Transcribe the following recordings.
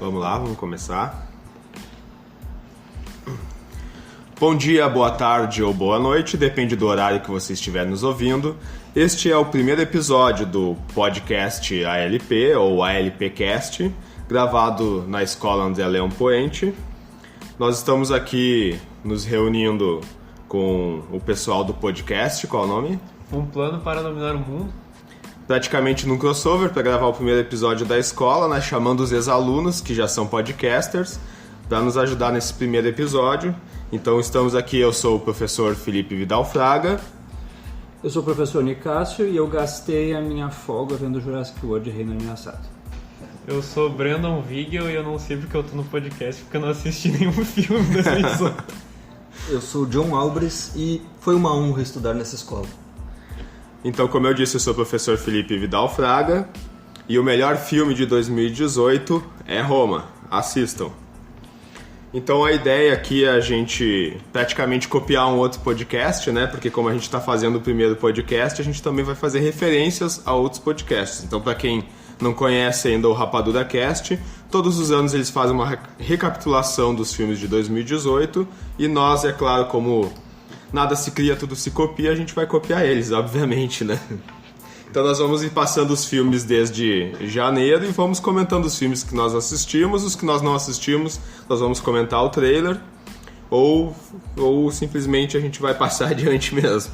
Vamos lá, vamos começar. Bom dia, boa tarde ou boa noite, depende do horário que você estiver nos ouvindo. Este é o primeiro episódio do podcast ALP, ou ALPcast, gravado na Escola André Leão Poente. Nós estamos aqui nos reunindo com o pessoal do podcast. Qual é o nome? Um plano para dominar o mundo. Praticamente num crossover para gravar o primeiro episódio da escola, né, chamando os ex-alunos, que já são podcasters, para nos ajudar nesse primeiro episódio. Então estamos aqui, eu sou o professor Felipe Vidal Fraga. Eu sou o professor Nicásio e eu gastei a minha folga vendo Jurassic World Reino Ameaçado. Eu sou Brandon Vigel e eu não sei porque eu tô no podcast, porque eu não assisti nenhum filme dessa edição. Eu sou o John Albres e foi uma honra estudar nessa escola. Então, como eu disse, eu sou o professor Felipe Vidal Fraga e o melhor filme de 2018 é Roma. Assistam. Então a ideia aqui é a gente praticamente copiar um outro podcast, né? Porque como a gente está fazendo o primeiro podcast, a gente também vai fazer referências a outros podcasts. Então, para quem não conhece ainda o Rapadura Cast, todos os anos eles fazem uma recapitulação dos filmes de 2018 e nós, é claro, como nada se cria, tudo se copia, a gente vai copiar eles, obviamente, né? Então nós vamos ir passando os filmes desde janeiro e vamos comentando os filmes que nós assistimos, os que nós não assistimos, nós vamos comentar o trailer ou simplesmente a gente vai passar adiante mesmo.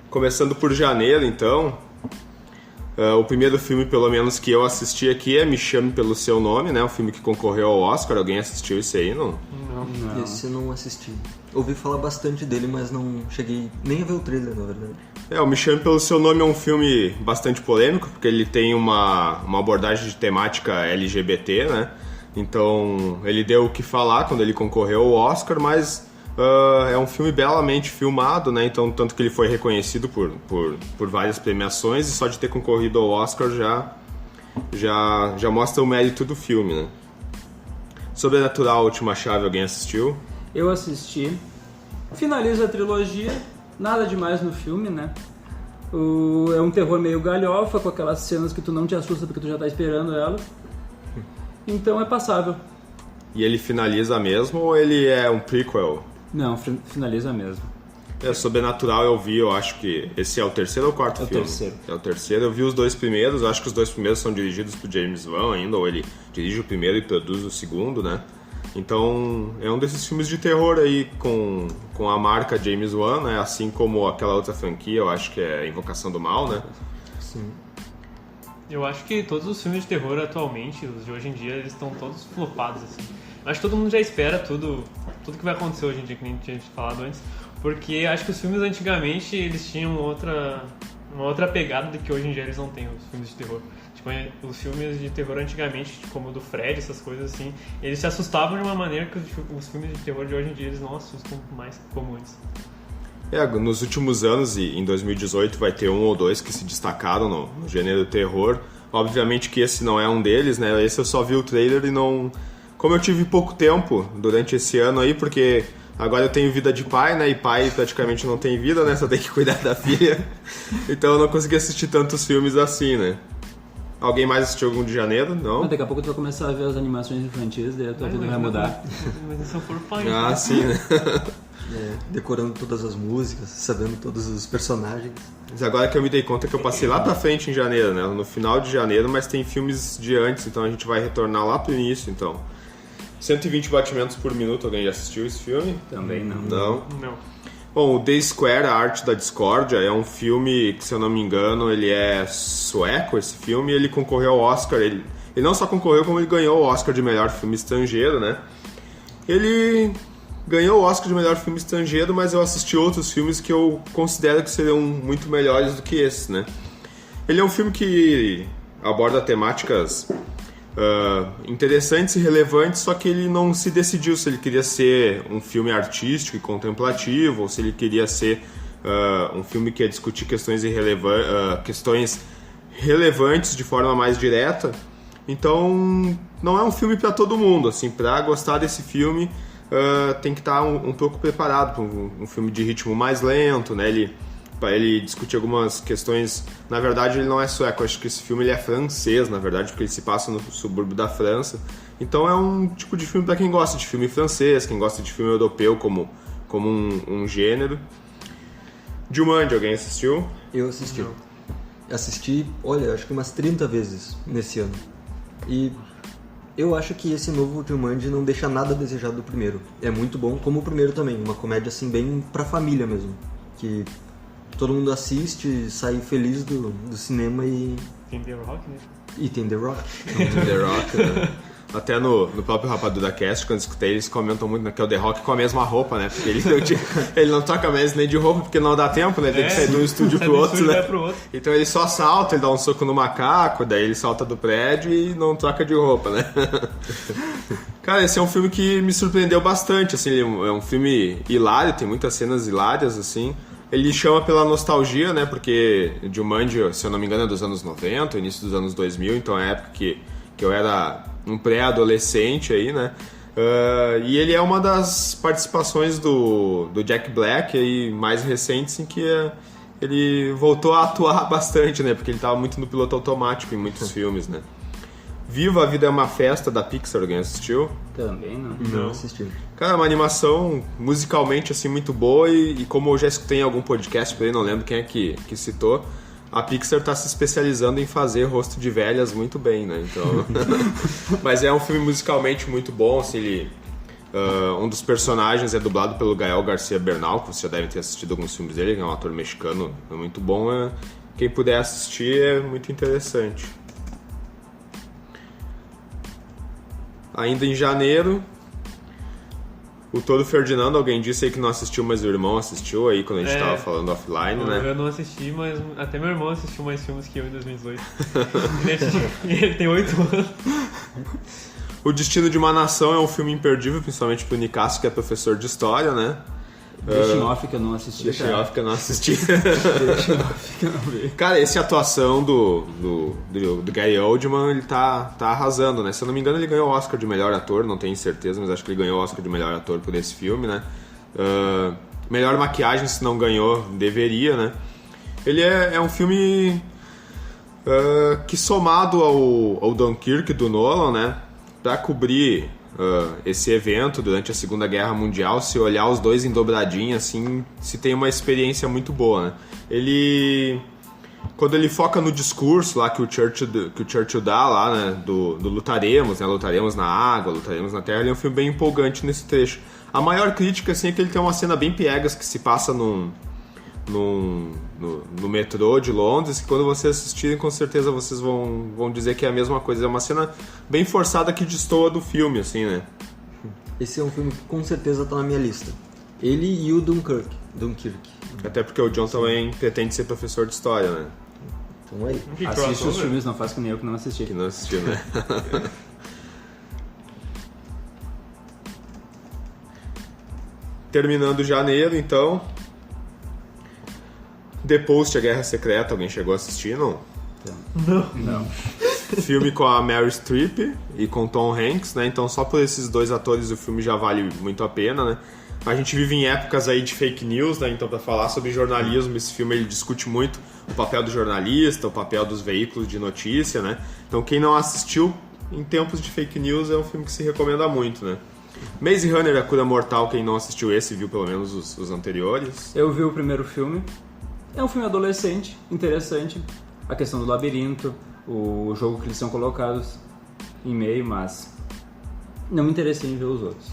Começando por janeiro, então, o primeiro filme, pelo menos, que eu assisti aqui é Me Chame Pelo Seu Nome, né? Um filme que concorreu ao Oscar. Alguém assistiu esse aí, não? Não. Esse eu não assisti. Ouvi falar bastante dele, mas não cheguei nem a ver o trailer, na verdade. O Me Chame Pelo Seu Nome é um filme bastante polêmico, porque ele tem uma abordagem de temática LGBT, né? Então, ele deu o que falar quando ele concorreu ao Oscar, mas é um filme belamente filmado, né? Então, tanto que ele foi reconhecido por várias premiações e só de ter concorrido ao Oscar já mostra o mérito do filme, né? Sobrenatural, A Última Chave, alguém assistiu? Eu assisti. Finaliza a trilogia, nada demais no filme, né? É um terror meio galhofa, com aquelas cenas que tu não te assusta porque tu já tá esperando ela. Então é passável. E ele finaliza mesmo ou ele é um prequel? Não, finaliza mesmo. Sobrenatural eu vi, eu acho que esse é o terceiro ou quarto filme? É o terceiro. É o terceiro, eu vi os dois primeiros, eu acho que os dois primeiros são dirigidos por James Wan ainda, ou ele dirige o primeiro e produz o segundo, né? Então, é um desses filmes de terror aí com a marca James Wan, né? Assim como aquela outra franquia, eu acho que é Invocação do Mal, né? Sim. Eu acho que todos os filmes de terror atualmente, os de hoje em dia, eles estão todos flopados, assim. Acho que todo mundo já espera tudo que vai acontecer hoje em dia, que nem tinha falado antes, porque acho que os filmes antigamente, eles tinham uma outra pegada do que hoje em dia eles não têm, os filmes de terror. Tipo, os filmes de terror antigamente, como o do Fred, essas coisas assim, eles se assustavam de uma maneira que os filmes de terror de hoje em dia, eles não assustam mais como antes. Nos últimos anos, e em 2018 vai ter um ou dois que se destacaram no gênero terror. Obviamente que esse não é um deles, né? Esse eu só vi o trailer e não... Como eu tive pouco tempo durante esse ano aí, porque agora eu tenho vida de pai, né? E pai praticamente não tem vida, né? Só tem que cuidar da filha. Então eu não consegui assistir tantos filmes assim, né? Alguém mais assistiu algum de janeiro? Não? Daqui a pouco tu vai começar a ver as animações infantis, daí a tua vida vai mudar. Mas se eu for pai... Ah, sim, né? Decorando todas as músicas, sabendo todos os personagens. Mas agora que eu me dei conta que eu passei lá pra frente em janeiro, né? No final de janeiro, mas tem filmes de antes, então a gente vai retornar lá pro início, então. 120 batimentos por minuto, alguém já assistiu esse filme? Também não. Não. Bom, o The Square, A Arte da Discórdia, é um filme que, se eu não me engano, ele é sueco, esse filme, e ele concorreu ao Oscar. Ele não só concorreu, como ele ganhou o Oscar de melhor filme estrangeiro, né? Ele ganhou o Oscar de melhor filme estrangeiro, mas eu assisti outros filmes que eu considero que seriam muito melhores do que esse, né? Ele é um filme que aborda temáticas interessantes e relevantes, só que ele não se decidiu se ele queria ser um filme artístico e contemplativo ou se ele queria ser um filme que ia discutir questões relevantes de forma mais direta. Então não é um filme para todo mundo, assim. Para gostar desse filme tem que estar um pouco preparado para um filme de ritmo mais lento, né? Ele discute algumas questões. Na verdade, ele não é sueco, acho que esse filme ele é francês, na verdade, porque ele se passa no subúrbio da França. Então é um tipo de filme para quem gosta de filme francês, quem gosta de filme europeu como um gênero. Jumanji, alguém assistiu? Eu assisti. Assisti, olha, acho que umas 30 vezes nesse ano. E eu acho que esse novo Jumanji não deixa nada a desejar do primeiro. É muito bom, como o primeiro também. Uma comédia assim bem pra família mesmo. Que todo mundo assiste, sai feliz do cinema e... Tem The Rock, né? E tem The Rock. The Rock, né? Até no próprio Rapadura Cast, quando eu escutei, eles comentam muito, né, que é o The Rock com a mesma roupa, né? Porque ele não troca mais nem de roupa, porque não dá tempo, né? Ele tem que sair de um estúdio pro outro, né? Então ele só salta, ele dá um soco no macaco, daí ele salta do prédio e não troca de roupa, né? Cara, esse é um filme que me surpreendeu bastante, assim, é um filme hilário, tem muitas cenas hilárias, assim. Ele chama pela nostalgia, né? Porque Jumanji, se eu não me engano, é dos anos 90, início dos anos 2000, então é a época que eu era um pré-adolescente aí, né? E ele é uma das participações do Jack Black aí, mais recentes, em que ele voltou a atuar bastante, né? Porque ele estava muito no piloto automático em muitos filmes, né? Viva a Vida é uma Festa, da Pixar, alguém assistiu? Também não. Não assisti. Cara, é uma animação musicalmente assim muito boa e como eu já escutei em algum podcast por aí, não lembro quem é que citou, a Pixar está se especializando em fazer rosto de velhas muito bem, né? Então... Mas é um filme musicalmente muito bom, assim, um dos personagens é dublado pelo Gael Garcia Bernal, que você já deve ter assistido alguns filmes dele, que é um ator mexicano, é muito bom. Quem puder assistir é muito interessante. Ainda em janeiro, o Todo Ferdinando, alguém disse aí que não assistiu, mas o irmão assistiu aí quando a gente tava falando offline, né? Eu não assisti, mas até meu irmão assistiu mais filmes que eu em 2018. Ele tem 8 anos. O Destino de uma Nação é um filme imperdível, principalmente pro Nicasso, que é professor de história, né? Deixa em off que eu não assisti. Deixa em off que eu não assisti. Deixa em off que eu não vi. Cara, essa atuação do Gary Oldman, ele tá arrasando, né? Se eu não me engano, ele ganhou o Oscar de melhor ator, não tenho certeza, mas acho que ele ganhou o Oscar de melhor ator por esse filme, né? Melhor maquiagem, se não ganhou, deveria, né? Ele é um filme que, somado ao Dunkirk do Nolan, né? Pra cobrir esse evento durante a Segunda Guerra Mundial, se olhar os dois em dobradinha, assim, se tem uma experiência muito boa, né? Quando ele foca no discurso lá que o Churchill dá lá, né, do lutaremos, né, lutaremos na água, lutaremos na terra, ele é um filme bem empolgante nesse trecho. A maior crítica, assim, é que ele tem uma cena bem piegas que se passa no metrô de Londres, que quando vocês assistirem, com certeza vocês vão dizer que é a mesma coisa. É uma cena bem forçada que destoa do filme, assim, né? Esse é um filme que com certeza tá na minha lista. Ele e o Dunkirk. Até porque o John também pretende ser professor de história, né? Então aí. Assiste os filmes, não faz que nem eu que não assisti. Que não assistiu, né? Terminando janeiro, então... The Post, A Guerra Secreta, alguém chegou a assistir, não? Não. Filme com a Meryl Streep e com Tom Hanks, né? Então só por esses dois atores o filme já vale muito a pena, né? A gente vive em épocas aí de fake news, né? Então, para falar sobre jornalismo, esse filme ele discute muito o papel do jornalista, o papel dos veículos de notícia, né? Então quem não assistiu em tempos de fake news é um filme que se recomenda muito, né? Maze Runner, A Cura Mortal, quem não assistiu esse viu pelo menos os anteriores. Eu vi o primeiro filme. É um filme adolescente, interessante. A questão do labirinto, o jogo que eles são colocados em meio, mas não me interessei em ver os outros.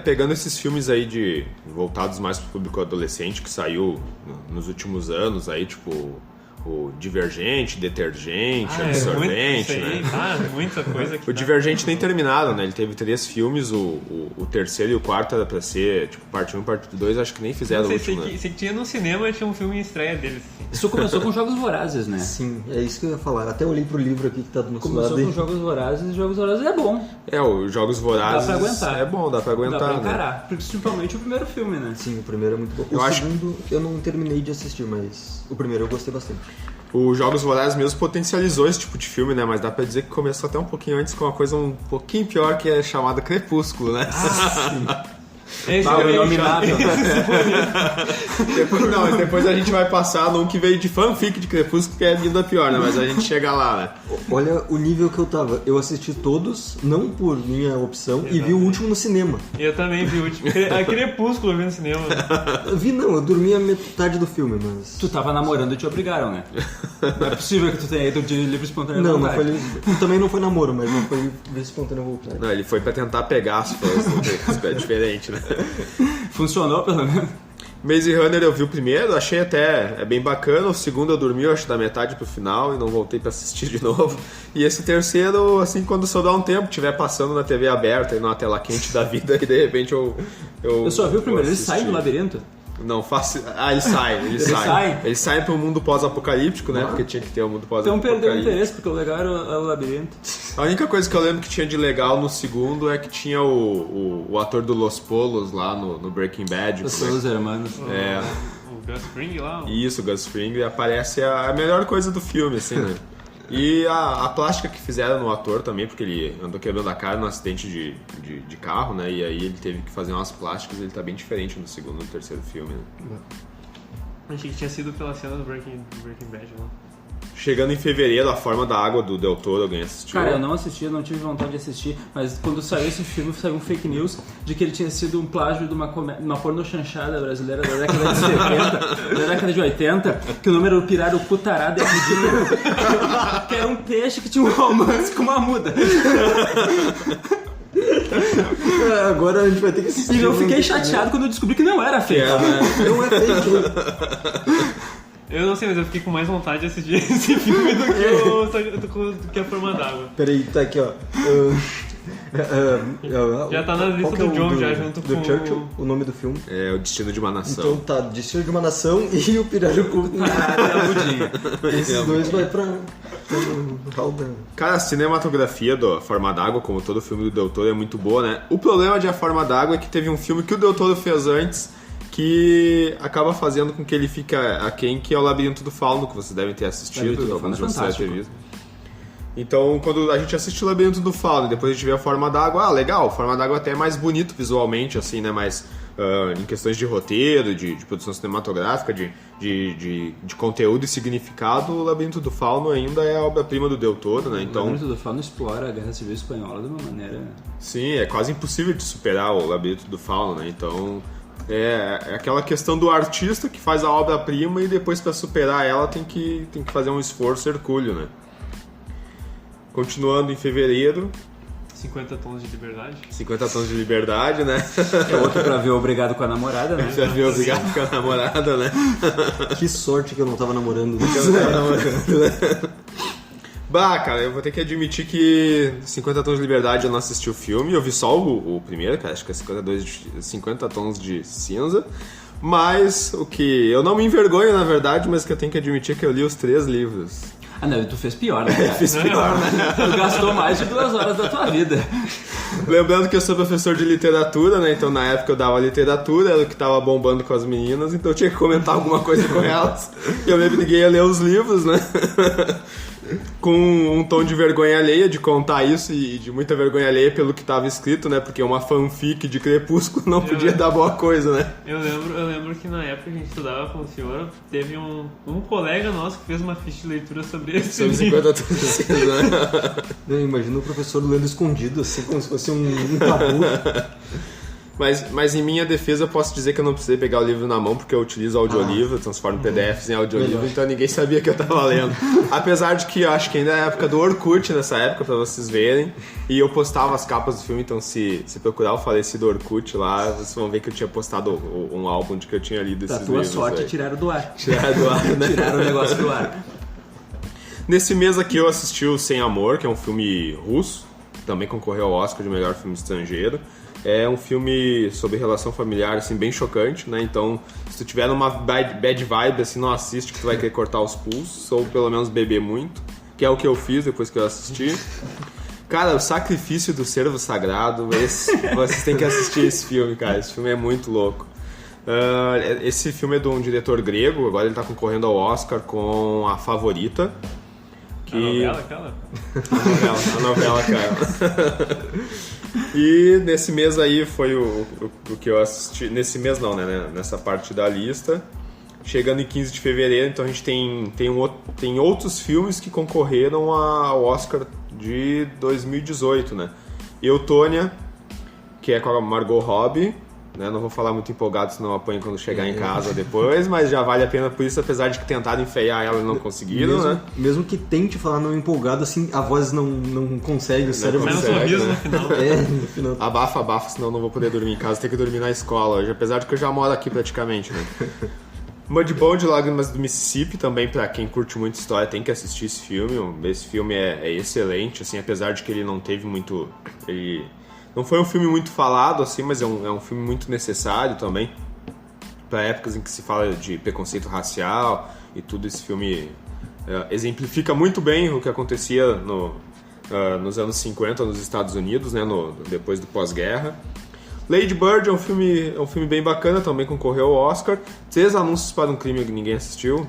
Pegando esses filmes aí voltados mais pro público adolescente, que saiu nos últimos anos aí, tipo... O Divergente, Detergente, Absorvente, né? Muita coisa aqui. O Divergente nem terminado, né? Ele teve 3 filmes, o terceiro e o quarto era pra ser, tipo, parte 1 e parte 2, acho que nem fizeram o último, né? Se tinha no cinema, tinha um filme em estreia deles. Isso começou com Jogos Vorazes, né? Sim, é isso que eu ia falar. Até olhei pro livro aqui que tá do nosso lado. Começou com Jogos Vorazes e Jogos Vorazes é bom. Os Jogos Vorazes dá pra aguentar. É bom, dá pra aguentar. Dá pra encarar, principalmente o primeiro filme, né? Sim, o primeiro é muito bom. O segundo eu não terminei de assistir, mas o primeiro eu gostei bastante. O Jogos Vorazes mesmo potencializou esse tipo de filme, né? Mas dá pra dizer que começou até um pouquinho antes com uma coisa um pouquinho pior, que é chamada Crepúsculo, né? Esse Ah, o é Inominável. Depois a gente vai passar num que veio de fanfic de Crepúsculo, que é ainda pior, né? Mas a gente chega lá, né? Olha o nível que eu tava. Eu assisti todos, não por minha opção, e vi o último no cinema. Eu também vi o último. A Crepúsculo eu vi no cinema. Eu dormi a metade do filme, mas... Tu tava namorando e te obrigaram, né? Não é possível que tu tenha ido de livre espontâneo Não vontade. foi... Também não foi namoro, mas não foi livre espontâneo vontade. Não, ele foi pra tentar pegar as fãs, é diferente, né? Funcionou, pelo menos. Maze Runner eu vi o primeiro, achei até bem bacana. O segundo eu dormi, eu acho, da metade pro final e não voltei pra assistir de novo. E esse terceiro, assim, quando sobrar um tempo, estiver passando na TV aberta e numa tela quente da vida, e de repente eu só vi o primeiro, ele assistir. sai do labirinto. Não, faço. Ah, ele sai. Ele sai pro mundo pós-apocalíptico, né? Porque tinha que ter um mundo Então pós-apocalíptico. perdeu o interesse, porque o legal era o labirinto. A única coisa que eu lembro que tinha de legal no segundo é que tinha o ator do Los Polos lá no Breaking Bad. Os seus irmãos. É. O Gus Fring lá. Isso, o Gus Fring aparece a melhor coisa do filme, assim, né? E a plástica que fizeram no ator também, porque ele andou quebrando a cara num acidente de carro, né? E aí ele teve que fazer umas plásticas, ele tá bem diferente no segundo e no terceiro filme, né? Achei que tinha sido pela cena do Breaking Bad lá. Chegando em fevereiro, A Forma da Água do Del Toro, alguém assistiu? Cara, eu não assisti, eu não tive vontade de assistir, mas quando saiu esse filme, saiu um fake news de que ele tinha sido um plágio de uma porno chanchada brasileira da década de 70, da década de 80, que o nome era o Pirarucu Tarado e Ridículo, que era um peixe que tinha um romance com uma muda. Agora a gente vai ter que assistir. E eu fiquei chateado quando eu descobri que não era fake. Não é fake. Eu não sei, mas eu fiquei com mais vontade de assistir esse filme do que A Forma d'Água. Peraí, tá aqui, ó. Já tá na lista Qual que é do o John, já junto do com Churchill, o nome do filme. É O Destino de uma Nação. Então tá, Destino de uma Nação e o Pirarucu. Esses dois vai pra Cara, a cinematografia da Forma d'Água, como todo filme do Del Toro, é muito boa, né? O problema de A Forma d'Água é que teve um filme que o Del Toro fez antes que acaba fazendo com que ele fique aquém, que é o Labirinto do Fauno, que vocês devem ter assistido, alguns de vocês devem ter visto. Então, quando a gente assiste o Labirinto do Fauno e depois a gente vê A Forma d'Água, legal, A Forma d'Água até é mais bonito visualmente, assim, né, mais em questões de roteiro, de produção cinematográfica, de conteúdo e significado, o Labirinto do Fauno ainda é a obra-prima do Del Toro, né, então... O Labirinto do Fauno explora a Guerra Civil Espanhola de uma maneira... Sim, é quase impossível de superar o Labirinto do Fauno, né, então... É aquela questão do artista que faz a obra-prima e depois para superar ela tem que fazer um esforço hercúleo, né? Continuando em fevereiro... 50 Tons de Liberdade. 50 Tons de Liberdade, né? É outro pra ver Obrigado com a Namorada, né? Já viu Obrigado com a Namorada, né? Que sorte que eu não tava namorando. Bah, cara, eu vou ter que admitir que 50 Tons de Liberdade eu não assisti o filme. Eu vi só o primeiro, que acho que é 50 Tons de Cinza. Mas o que eu não me envergonho, na verdade, mas que eu tenho que admitir é que eu li os 3 livros. Ah, não, tu fez pior, né? Fiz pior, né? Tu gastou mais de 2 horas da tua vida. Lembrando que eu sou professor de literatura, né? Então na época eu dava literatura, era o que tava bombando com as meninas, então eu tinha que comentar alguma coisa com elas. E eu me obriguei a ler os livros, né? Com um tom de vergonha alheia de contar isso e de muita vergonha alheia pelo que estava escrito, né? Porque uma fanfic de Crepúsculo não podia dar boa coisa, né? Eu lembro que na época que a gente estudava com o senhor, teve um colega nosso que fez uma ficha de leitura sobre esse Sobre 50 Tons de Cinza, né? Imagina o professor lendo escondido, assim, como se fosse um tabu. Mas em minha defesa eu posso dizer que eu não precisei pegar o livro na mão porque eu utilizo audiolivro, transformo PDFs em audiolivro, então ninguém sabia que eu tava lendo. Apesar de que eu acho que ainda é a época do Orkut nessa época, pra vocês verem, e eu postava as capas do filme, então se procurar o falecido Orkut lá, vocês vão ver que eu tinha postado um álbum de que eu tinha lido esses livros. Da tua sorte, aí. tiraram do ar. Tiraram do ar, né? Tiraram o negócio do ar. Nesse mês aqui eu assisti o Sem Amor, que é um filme russo, também concorreu ao Oscar de melhor filme estrangeiro. É um filme sobre relação familiar, assim, bem chocante, né? Então, se tu tiver numa bad vibe, assim, não assiste que tu vai querer cortar os pulsos, ou pelo menos beber muito, que é o que eu fiz depois que eu assisti. Cara, o Sacrifício do Cervo Sagrado, vocês têm que assistir esse filme, cara. Esse filme é muito louco. Esse filme é de um diretor grego, agora ele tá concorrendo ao Oscar com A Favorita. A novela aquela? A novela, cara. E nesse mês aí foi o que eu assisti. Nesse mês não, né? Nessa parte da lista. Chegando em 15 de fevereiro, então a gente tem outros filmes que concorreram ao Oscar de 2018, né? Eutônia, que é com a Margot Robbie, né? Não vou falar muito empolgado, senão eu apanho quando chegar em casa depois, mas já vale a pena por isso, apesar de que tentaram enfeiar ela e não conseguiram, né? Mesmo que tente falar não empolgado, assim, a voz não consegue, o cérebro Mas um sorriso no final. no final. Abafa, senão eu não vou poder dormir em casa, tenho que dormir na escola hoje, apesar de que eu já moro aqui praticamente, né? Mudbound, Lágrimas do Mississippi, também pra quem curte muito história tem que assistir esse filme. Esse filme é excelente, assim, apesar de que ele não teve muito... Ele não foi um filme muito falado, assim, mas é um filme muito necessário também. Pra épocas em que se fala de preconceito racial e tudo, esse filme exemplifica muito bem o que acontecia nos anos 50 nos Estados Unidos, né, depois do pós-guerra. Lady Bird é um filme bem bacana, também concorreu ao Oscar. 3 Anúncios para um Crime que ninguém assistiu.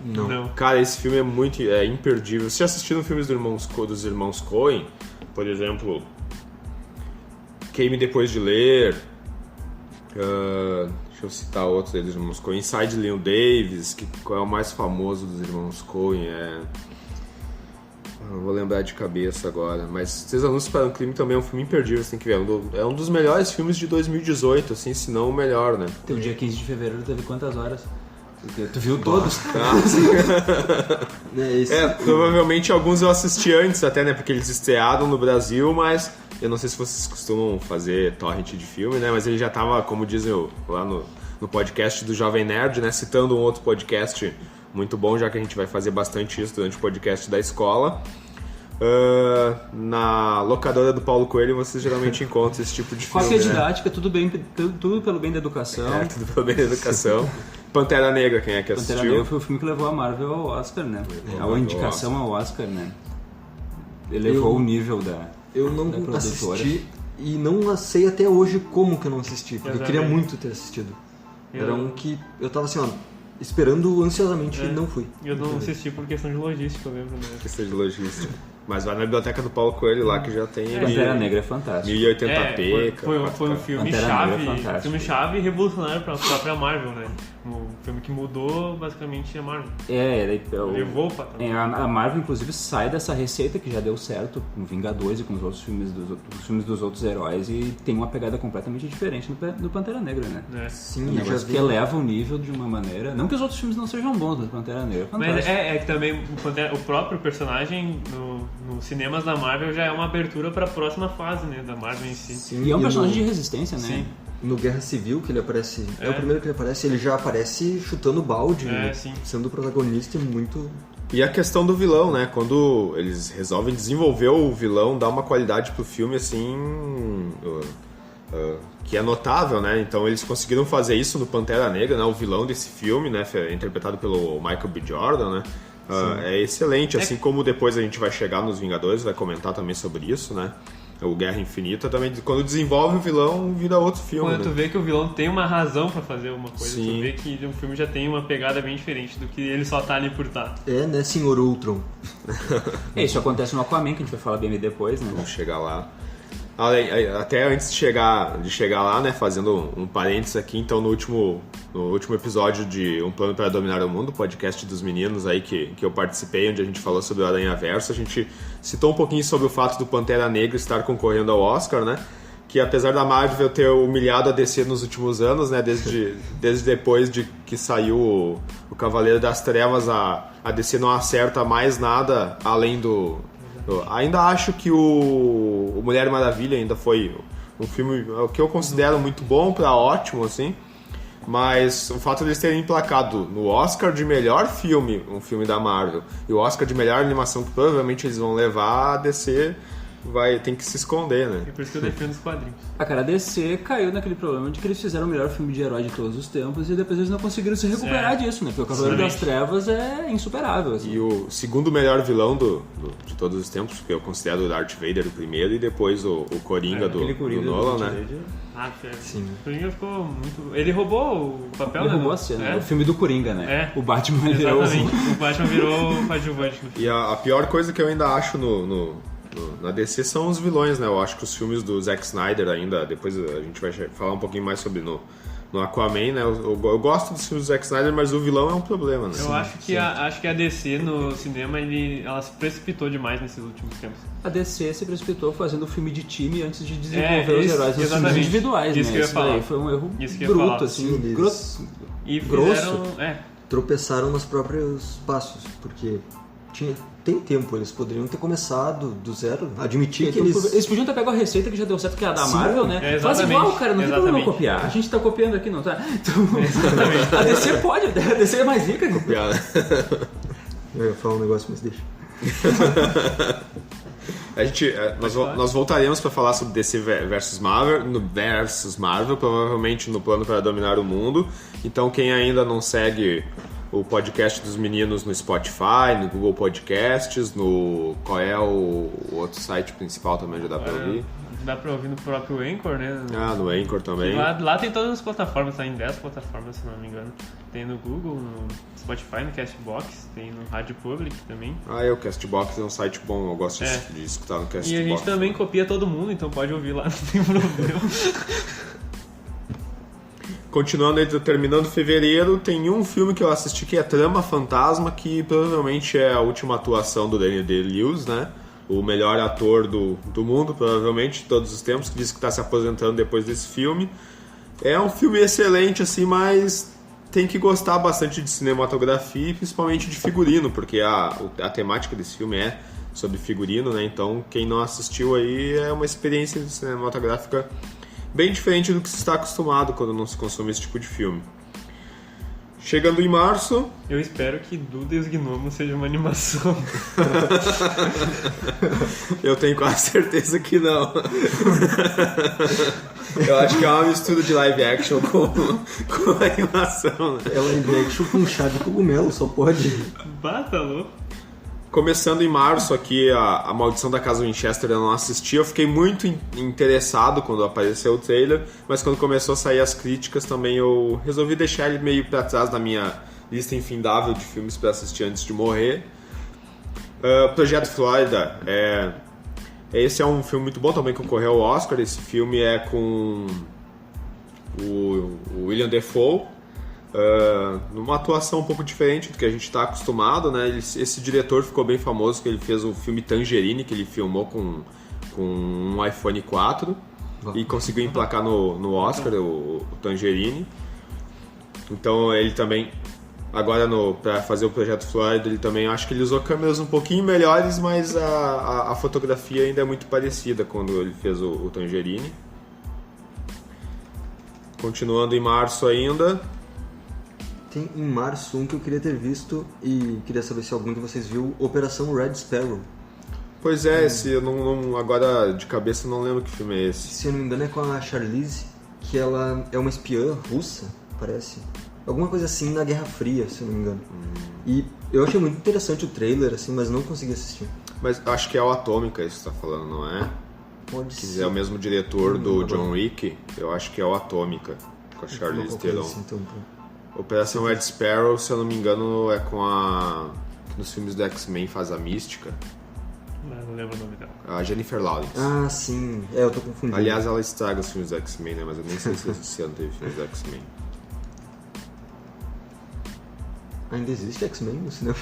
Não. Cara, esse filme é muito imperdível. Vocês já assistiram filmes dos irmãos Coen? Por exemplo, Queime Depois de Ler. Deixa eu citar outros dos irmãos Coen. Inside Llewyn Davis, que é o mais famoso dos irmãos Coen. Não vou lembrar de cabeça agora, mas 6 Anúncios para um Crime também é um filme imperdível, você tem que ver. É um dos melhores filmes de 2018, assim, se não o melhor, né? Teu dia 15 de fevereiro teve quantas horas? Porque tu viu todos? Provavelmente alguns eu assisti antes até, né? Porque eles estrearam no Brasil, mas eu não sei se vocês costumam fazer torrent de filme, né? Mas ele já tava, como dizem lá no podcast do Jovem Nerd, né? Citando um outro podcast muito bom, já que a gente vai fazer bastante isso durante o podcast da escola. Na locadora do Paulo Coelho vocês geralmente encontram esse tipo de filme. Qualquer didática, tudo pelo bem da educação. Tudo pelo bem da educação. Pantera Negra, quem é que assistiu? Pantera Negra foi o filme que levou a Marvel ao Oscar, né? A indicação ao Oscar, né? Elevou o nível da Eu não produtora. assisti e não sei até hoje como que eu não assisti, porque eu queria muito ter assistido. Era um que eu tava assim, esperando ansiosamente e não fui. Eu não assisti por questão de logística, eu lembro, né? Questão de logística. Mas vai na biblioteca do Paulo Coelho lá, que já tem... Pantera Negra é fantástico. 1080p. Foi um filme Pantera chave, Negra é fantástico. filme chave e revolucionário pra própria Marvel, né? Um filme que mudou basicamente a Marvel. Levou pra a Marvel, inclusive, sai dessa receita que já deu certo com Vingadores e com os outros filmes dos outros heróis e tem uma pegada completamente diferente no Pantera Negra, né? Sim, Um negócio que eleva o nível de uma maneira... Não que os outros filmes não sejam bons, mas Pantera Negra é fantástico. Mas é que também o próprio personagem nos cinemas da Marvel já é uma abertura pra próxima fase, né? Da Marvel em si. Sim, E é um personagem de resistência, né? Sim. No Guerra Civil, que ele aparece... É o primeiro que ele já aparece chutando balde, sendo o protagonista muito... E a questão do vilão, né? Quando eles resolvem desenvolver o vilão, dá uma qualidade pro filme, assim... que é notável, né? Então eles conseguiram fazer isso no Pantera Negra, né? O vilão desse filme, né? Interpretado pelo Michael B. Jordan, né? É excelente, assim como depois a gente vai chegar nos Vingadores, vai comentar também sobre isso, né? O Guerra Infinita também, quando desenvolve o vilão, vira outro filme. Quando tu vê que o vilão tem uma razão pra fazer uma coisa, Sim. tu vê que o filme já tem uma pegada bem diferente do que ele só tá ali por tá. né, Senhor Ultron? Isso acontece no Aquaman, que a gente vai falar bem depois, né? Vamos chegar lá. Até antes de chegar lá, né, fazendo um parênteses aqui, então no último episódio de Um Plano para Dominar o Mundo, podcast dos meninos aí que eu participei, onde a gente falou sobre o Aranhaverso, a gente citou um pouquinho sobre o fato do Pantera Negra estar concorrendo ao Oscar, né, que apesar da Marvel ter humilhado a DC nos últimos anos, né, desde depois de que saiu o Cavaleiro das Trevas, a DC não acerta mais nada além do... Ainda acho que o Mulher Maravilha ainda foi um filme que eu considero muito bom pra ótimo, assim. Mas o fato de eles terem emplacado no Oscar de melhor filme, um filme da Marvel, e o Oscar de melhor animação, que provavelmente eles vão levar, a DC tem que se esconder, né? É por isso que eu defendo os quadrinhos. A cara, a DC caiu naquele problema de que eles fizeram o melhor filme de herói de todos os tempos e depois eles não conseguiram se recuperar disso, né? Porque o Cavaleiro das Trevas é insuperável. Assim. E o segundo melhor vilão de todos os tempos, que eu considero o Darth Vader o primeiro, e depois o Coringa do Nolan, né? Sim. O Coringa ficou muito... Ele roubou o papel, Ele né? roubou a cena. O filme do Coringa, né? É. O Batman Exatamente. O Batman virou coadjuvante no filme. E a pior coisa que eu ainda acho na DC são os vilões, né? Eu acho que os filmes do Zack Snyder ainda... Depois a gente vai falar um pouquinho mais sobre no Aquaman, né? Eu gosto dos filmes do Zack Snyder, mas o vilão é um problema, né? Eu acho que a DC no cinema, ela se precipitou demais nesses últimos tempos. A DC se precipitou fazendo o filme de time antes de desenvolver os heróis nos filmes individuais, isso né? que eu ia falar. Foi um erro Bruto, falar. Assim, grosso. E grosso. Tropeçaram nos próprios passos, porque tem tempo, eles poderiam ter começado do zero, admitir que eles podiam ter pego a receita que já deu certo, que é a da Marvel, né? Faz igual, cara, não tem problema copiar. A gente tá copiando aqui, não tá? Então, a DC pode, a DC é mais rica. Copiar, né? Eu ia falar um negócio, mas deixa. Nós voltaremos para falar sobre DC versus Marvel, provavelmente no plano para dominar o mundo. Então quem ainda não segue o podcast dos meninos no Spotify, no Google Podcasts, qual é o outro site principal também já dá para ouvir? Dá pra ouvir no próprio Anchor, né? No Anchor também. Lá tem todas as plataformas, tá em 10 plataformas, se não me engano. Tem no Google, no Spotify, no Castbox, tem no Rádio Public também. O Castbox é um site bom, eu gosto de escutar no Castbox. E a gente também copia todo mundo, então pode ouvir lá, não tem problema. Continuando, terminando fevereiro, tem um filme que eu assisti que é Trama Fantasma, que provavelmente é a última atuação do Daniel Day-Lewis, né? O melhor ator do mundo, provavelmente, de todos os tempos, que diz que está se aposentando depois desse filme. É um filme excelente, assim, mas tem que gostar bastante de cinematografia e principalmente de figurino, porque a temática desse filme é sobre figurino, né? Então, quem não assistiu aí é uma experiência cinematográfica bem diferente do que se está acostumado quando não se consome esse tipo de filme. Chegando em março... Eu espero que Duda e os Gnomos seja uma animação. Eu tenho quase certeza que não. Eu acho que é uma mistura de live action com animação. É live action com chá de cogumelo, só pode. Bata louco. Começando em março aqui, a Maldição da Casa Winchester eu não assisti. Eu fiquei muito interessado quando apareceu o trailer, mas quando começou a sair as críticas também eu resolvi deixar ele meio pra trás da minha lista infindável de filmes pra assistir antes de morrer. Projeto Flórida, esse é um filme muito bom também, que concorreu ao Oscar. Esse filme é com o William Dafoe. Numa atuação um pouco diferente do que a gente está acostumado, né? Esse diretor ficou bem famoso porque ele fez o filme Tangerine, que ele filmou com um iPhone 4 e conseguiu emplacar no Oscar o Tangerine. Então ele também, agora para fazer o Projeto Flórida, ele também, acho que ele usou câmeras um pouquinho melhores, mas a fotografia ainda é muito parecida quando ele fez o Tangerine. Continuando em março ainda... Tem em março um que eu queria ter visto e queria saber se algum de vocês viu, Operação Red Sparrow. Pois é, esse eu não agora de cabeça não lembro que filme é esse. Se eu não me engano é com a Charlize, que ela é uma espiã russa, parece. Alguma coisa assim na Guerra Fria, se eu não me engano. E eu achei muito interessante o trailer, assim, mas não consegui assistir. Mas acho que é o Atômica isso que você tá falando, não é? Pode ser. É o mesmo diretor do John Wick, eu acho que é o Atômica, com a Charlize Theron. Assim, então. Operação Red Sparrow, se eu não me engano, é com nos filmes do X-Men faz a Mística. Não lembro o nome dela. A Jennifer Lawrence. Ah, sim. Eu tô confundindo. Aliás, ela estraga os filmes do X-Men, né? Mas eu nem sei se esse ano teve filmes do X-Men. Ainda existe X-Men no cinema?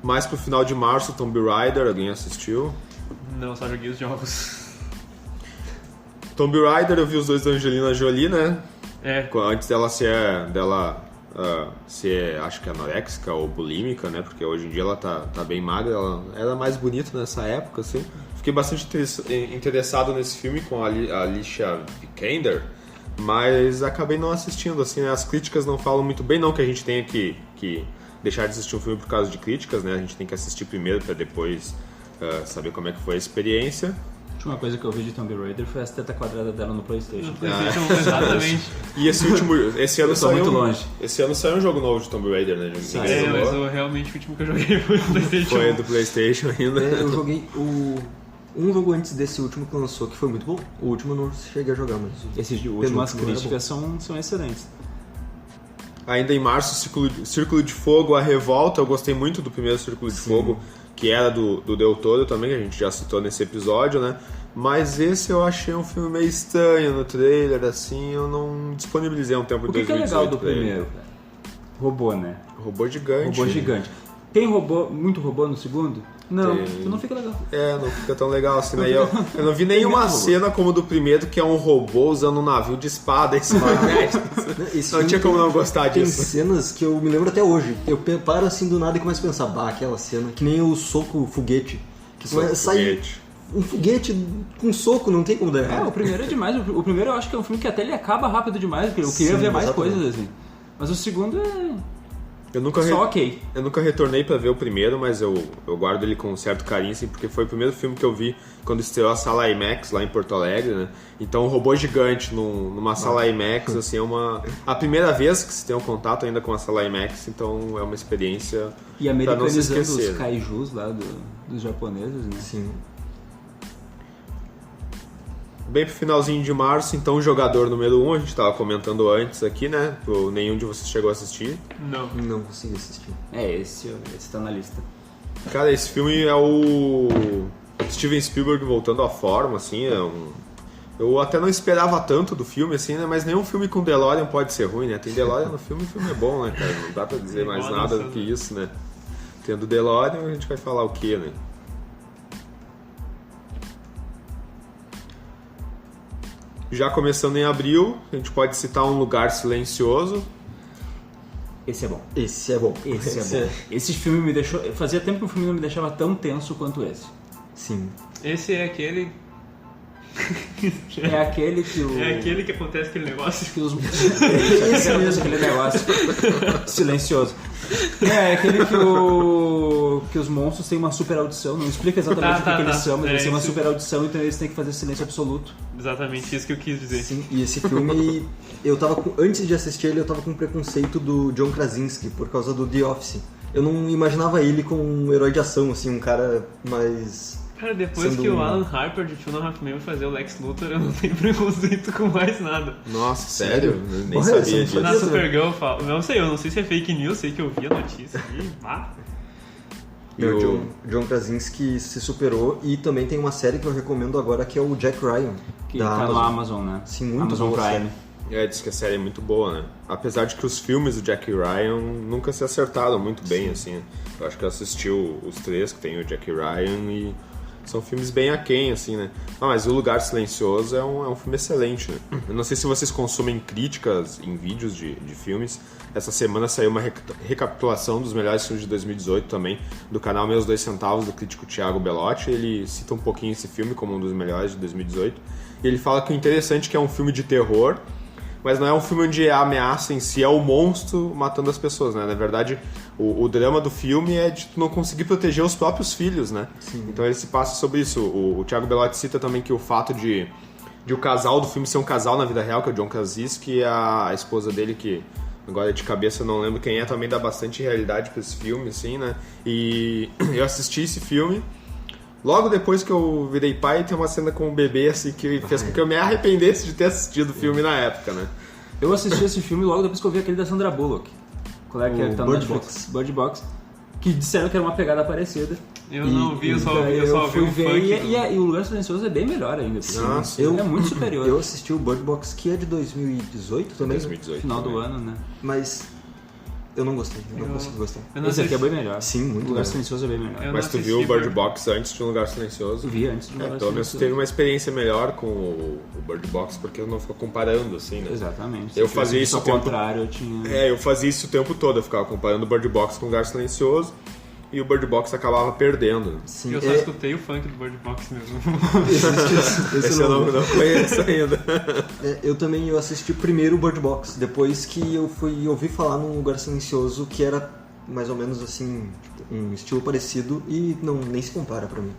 Mais pro final de março, Tomb Raider, alguém assistiu? Não, só joguei os jogos. Tomb Raider, eu vi os dois da Angelina Jolie, né? Antes dela ser, acho que anoréxica ou bulímica, né? Porque hoje em dia ela tá bem magra, ela era mais bonita nessa época, assim. Fiquei bastante interessado nesse filme com a Alicia Vikander, mas acabei não assistindo, assim, né? As críticas não falam muito bem, não que a gente tenha que deixar de assistir um filme por causa de críticas, né? A gente tem que assistir primeiro para depois saber como é que foi a experiência. A última coisa que eu vi de Tomb Raider foi a teta quadrada dela no PlayStation. Exatamente. E esse ano Eu tô saiu. muito longe. Esse ano saiu um jogo novo de Tomb Raider, né? Ninguém Mas jogou. realmente o último que eu joguei foi o PlayStation. Foi do PlayStation ainda. Eu joguei um jogo antes desse último que lançou, que foi muito bom. O último eu não cheguei a jogar, mas... Esses de últimas Penúltimo era críticas são excelentes. Ainda em março, Círculo de Fogo, A Revolta. Eu gostei muito do primeiro Círculo de Fogo, que era do Del Toro também, que a gente já citou nesse episódio, né? Mas esse eu achei um filme meio estranho no trailer, assim, eu não disponibilizei um tempo O de que é 2018 legal do pra ele. primeiro, cara? Robô, né? Robô gigante. Robô gigante. Tem muito robô no segundo? Não, Tem. então não fica legal. Não fica tão legal assim, né? Eu não vi nenhuma cena como do primeiro, que é um robô usando um navio de espada em cima da net. Esse Não filme tinha como não gostar Tem disso. cenas que eu me lembro até hoje. Eu paro assim do nada e começo a pensar, aquela cena, que nem o soco foguete. Que Soco sai foguete. um foguete com soco, não tem como dar errado. O primeiro é demais. O primeiro eu acho que é um filme que até ele acaba rápido demais, porque eu Sim, queria ver mais exatamente. coisas assim. Mas o segundo é Eu nunca, só ok. eu nunca retornei pra ver o primeiro, mas eu guardo ele com um certo carinho, assim, porque foi o primeiro filme que eu vi quando estreou a sala IMAX lá em Porto Alegre, né? Então um robô gigante numa sala IMAX, assim, a primeira vez que se tem um contato ainda com a sala IMAX, então é uma experiência E pra não se americanizando esquecer. os kaijus lá dos japoneses, né? Sim. Bem pro finalzinho de março, então o Jogador número 1, a gente tava comentando antes aqui, né? Nenhum de vocês chegou a assistir. Não. Não consegui assistir. Esse tá na lista. Cara, esse filme é o Steven Spielberg voltando à forma, assim, eu até não esperava tanto do filme, assim, né? Mas nenhum filme com DeLorean pode ser ruim, né? Tem DeLorean no filme, o filme é bom, né, cara? Não dá pra dizer mais nada do que isso, né? Tendo DeLorean, a gente vai falar o quê, né? Já começando em abril, a gente pode citar Um Lugar Silencioso. Esse é bom. Esse é bom. Esse é bom. Esse filme me deixou... Fazia tempo que o filme não me deixava tão tenso quanto esse. Sim. Esse é aquele... É aquele que o... É aquele que acontece aquele negócio. Que os... Esse mesmo, aquele negócio silencioso. É aquele que os monstros têm uma super audição. Não explica exatamente o que eles são, mas eles têm uma super audição, então eles têm que fazer silêncio absoluto. Exatamente isso que eu quis dizer. Sim, e esse filme, antes de assistir ele, eu tava com preconceito do John Krasinski, por causa do The Office. Eu não imaginava ele como um herói de ação, assim, um cara mais... Cara, depois Sendo que o Alan Harper de Two and a Half Men fazer o Lex Luthor, eu não tenho preconceito com mais nada. Nossa, sério? Eu nem Olha, sabia você não disso. Na Isso, Supergirl, eu não sei se é fake news, sei que eu vi a notícia e E O John Krasinski se superou, e também tem uma série que eu recomendo agora, que é o Jack Ryan, Que da tá no Amazon. Amazon, né? Sim, muito Amazon boa a Prime. Diz que a série é muito boa, né? Apesar de que os filmes do Jack Ryan nunca se acertaram muito bem, assim. Eu acho que eu assisti os três que tem o Jack Ryan e são filmes bem aquém, assim, né? Mas O Lugar Silencioso é um filme excelente, né? Eu não sei se vocês consomem críticas em vídeos de filmes. Essa semana saiu uma recapitulação dos melhores filmes de 2018 também, do canal Meus 2 Centavos, do crítico Thiago Belotti. Ele cita um pouquinho esse filme como um dos melhores de 2018. E ele fala que o interessante é que é um filme de terror, mas não é um filme onde a ameaça em si é o monstro matando as pessoas, né? Na verdade, o drama do filme é de tu não conseguir proteger os próprios filhos, né? Sim. Então ele se passa sobre isso. O Thiago Belotti cita também que o fato de o casal do filme ser um casal na vida real, que é o John Krasinski, e a esposa dele, que agora de cabeça eu não lembro quem é, também dá bastante realidade pra esse filme, assim, né? E eu assisti esse filme. Logo depois que eu virei pai, tem uma cena com o bebê, assim, que fez com que eu me arrependesse de ter assistido o filme na época, né? Eu assisti esse filme logo depois que eu vi aquele da Sandra Bullock. Qual é que é que tá no Bird Netflix? Box. Bird Box. Que disseram que era uma pegada parecida. Eu não vi, eu só vi fui um ver funk. e o Lugar Silencioso é bem melhor ainda. Nossa, É muito superior. Eu assisti o Bird Box, que é de 2018 também, 2018 Final do também. ano, né? mas eu não gostei, eu não consegui gostar. Eu não Esse aqui é assisti- bem melhor. Sim, muito O Lugar melhor. Silencioso é bem melhor. Eu Mas não tu assisti viu o Bird Bird Box antes de Um Lugar Silencioso? Eu vi antes de Um Lugar Pelo menos tu Silencioso. teve uma experiência melhor com o Bird Box, porque eu não ficou comparando, assim, né? Exatamente. Se Eu tivesse fazia visto isso ao o tempo- contrário, eu tinha... Eu fazia isso o tempo todo, eu ficava comparando o Bird Box com o Lugar Silencioso, e o Bird Box acabava perdendo. Sim, Eu só escutei o funk do Bird Box mesmo. Esse eu não conheço ainda. eu assisti primeiro o Bird Box, depois que eu fui ouvir falar num Lugar Silencioso, que era mais ou menos assim, tipo, um estilo parecido, e nem se compara pra mim.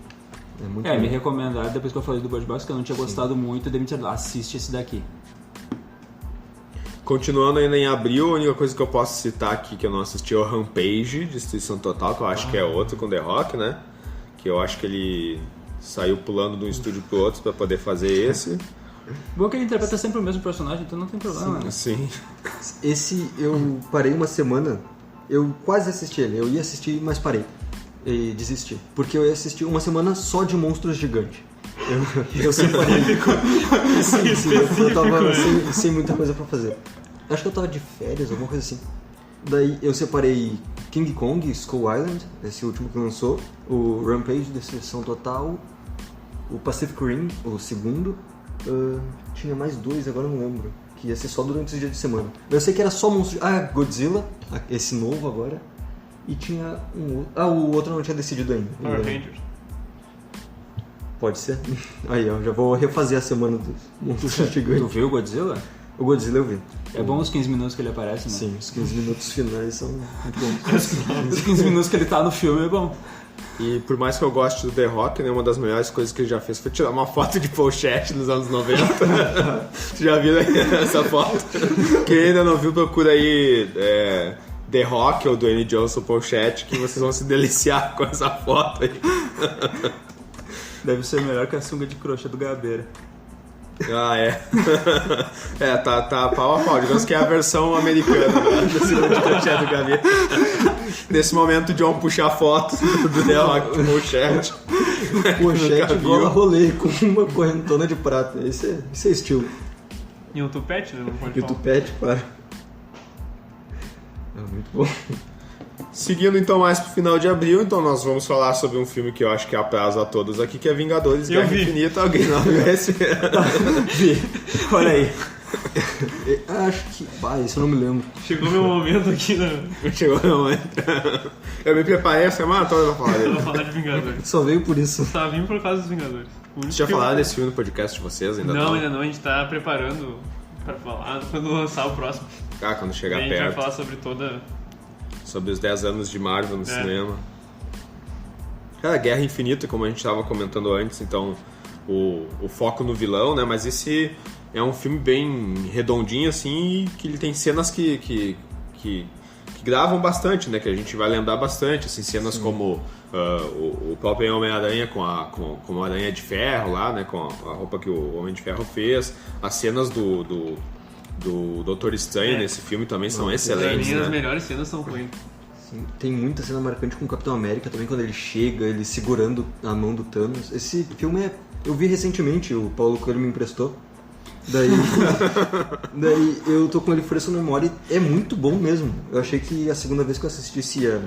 É muito me bom. recomendaram depois que eu falei do Bird Box, que eu não tinha gostado muito, e daí me disseram, assiste esse daqui. Continuando ainda em abril, a única coisa que eu posso citar aqui que eu não assisti é o Rampage, Destruição Total, que eu acho que é outro com The Rock, né? Que eu acho que ele saiu pulando de um estúdio pro outro pra poder fazer esse. Bom que ele interpreta sempre o mesmo personagem, então não tem problema, né? Sim. Esse eu parei uma semana, eu quase assisti ele, eu ia assistir, mas parei e desisti, porque eu ia assistir uma semana só de monstros gigantes. Eu separei. Sim, eu tava sem muita coisa pra fazer. Acho que eu tava de férias, alguma coisa assim. Daí eu separei King Kong, Skull Island, esse último que lançou, o Rampage, Destruição Total, o Pacific Rim, o segundo. Tinha mais 2, agora eu não lembro. Que ia ser só durante esse dia de semana. Eu sei que era só monstro. Godzilla, esse novo agora. E tinha um outro. O outro eu não tinha decidido ainda. Power Rangers. Pode ser. Aí, ó, já vou refazer a semana dos monstros Tu gigantes. viu o Godzilla? O Godzilla eu vi. É bom os 15 minutos que ele aparece, né? Sim, os 15 minutos finais são muito bons. Os 15 minutos que ele tá no filme é bom. E por mais que eu goste do The Rock, né, uma das melhores coisas que ele já fez foi tirar uma foto de pochete nos anos 90. Você já viu essa foto? Quem ainda não viu, procura aí The Rock ou Dwayne Johnson pochete, que vocês vão se deliciar com essa foto aí. Deve ser melhor que a sunga de crochê do Gabeira. Ah, é. Tá pau a pau. Digamos que é a versão americana da segunda de pochete do Gabeira. Nesse momento, o John puxa a foto do The Rock com pochete. Pochete igual a rolê, com uma correntona de prata. Esse é estilo. E um tupete, né? Não pode E o falar. tupete, claro. É muito bom. Seguindo então mais pro final de abril, então nós vamos falar sobre um filme que eu acho que é apraz a todos aqui, que é Vingadores Eu Guerra vi. Infinita. Alguém não viu esse? Olha aí. Acho que... isso eu não me lembro. Chegou meu momento aqui, né? Chegou meu momento. Eu me preparei a semana toda pra falar Eu vou dele. falar de Vingadores. Só veio por isso. Tá vindo por causa dos Vingadores. Vocês já falaram desse filme no podcast de vocês? Ainda Não, ainda não. A gente tá preparando pra falar quando lançar o próximo. Quando E chegar a gente vai perto. falar sobre toda... Sobre os 10 anos de Marvel no cinema. Cara, Guerra Infinita, como a gente estava comentando antes, então o foco no vilão, né? Mas esse é um filme bem redondinho, assim, e que ele tem cenas que gravam bastante, né? Que a gente vai lembrar bastante, assim, cenas como o próprio Homem-Aranha com a Aranha de Ferro lá, né? Com a roupa que o Homem de Ferro fez, as cenas do Doutor Estranho nesse filme também são Pra excelentes, mim, as né? melhores cenas são com ele. Sim, tem muita cena marcante com o Capitão América também, quando ele chega, ele segurando a mão do Thanos. Esse filme eu vi recentemente, o Paulo Coelho me emprestou. Daí eu tô com ele fresco na memória e é muito bom mesmo. Eu achei que a segunda vez que eu assistisse ia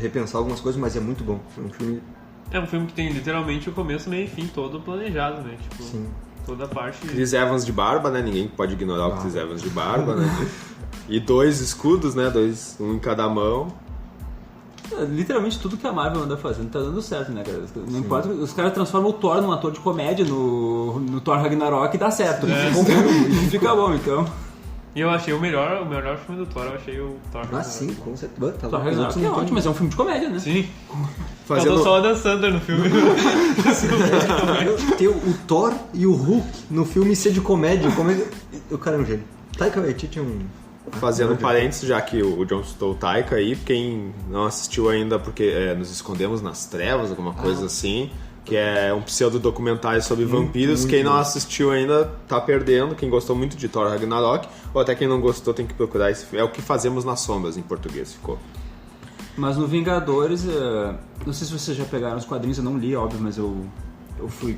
repensar algumas coisas, mas é muito bom. É um filme... É um filme que tem literalmente o começo, meio e fim todo planejado, né? Tipo, Sim. toda a parte... Chris Evans de barba, né? Ninguém pode ignorar o Chris Evans de barba, né? E 2 escudos, né? Um em cada mão. Literalmente tudo que a Marvel anda fazendo tá dando certo, né, cara? Não importa, os caras transformam o Thor num ator de comédia no Thor Ragnarok e dá certo. Fica bom, então. E eu achei o melhor filme do Thor, eu achei o Thor. sim, com certeza. Tá Thor louco, os outros Ragnarok é não tem- ótimo, mas é um filme de comédia, né? Sim. Fazendo- Faltou só o Dan Sandler no filme. Ter o Thor e o Hulk no filme ser de comédia, como é que... O cara é um gênio. Taika Waititi é um... Fazendo um parênteses, já que o John citou o Taika aí, quem não assistiu ainda, porque nos escondemos nas trevas, alguma coisa assim, que é um pseudo-documentário sobre vampiros. Quem não assistiu ainda tá perdendo. Quem gostou muito de Thor Ragnarok, ou até quem não gostou tem que procurar esse filme. É o que fazemos nas sombras, em português ficou. Mas no Vingadores, não sei se vocês já pegaram os quadrinhos, eu não li, óbvio, mas eu fui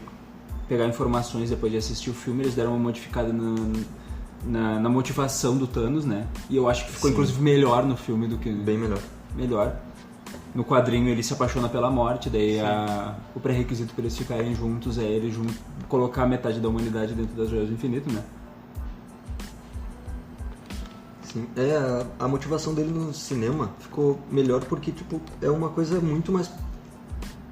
pegar informações depois de assistir o filme, eles deram uma modificada na motivação do Thanos, né? E eu acho que ficou inclusive melhor no filme do que... Bem melhor. Melhor. No quadrinho ele se apaixona pela morte, daí o pré-requisito para eles ficarem juntos é ele colocar metade da humanidade dentro das joias do infinito, né? Sim. A motivação dele no cinema ficou melhor porque, tipo, é uma coisa muito mais...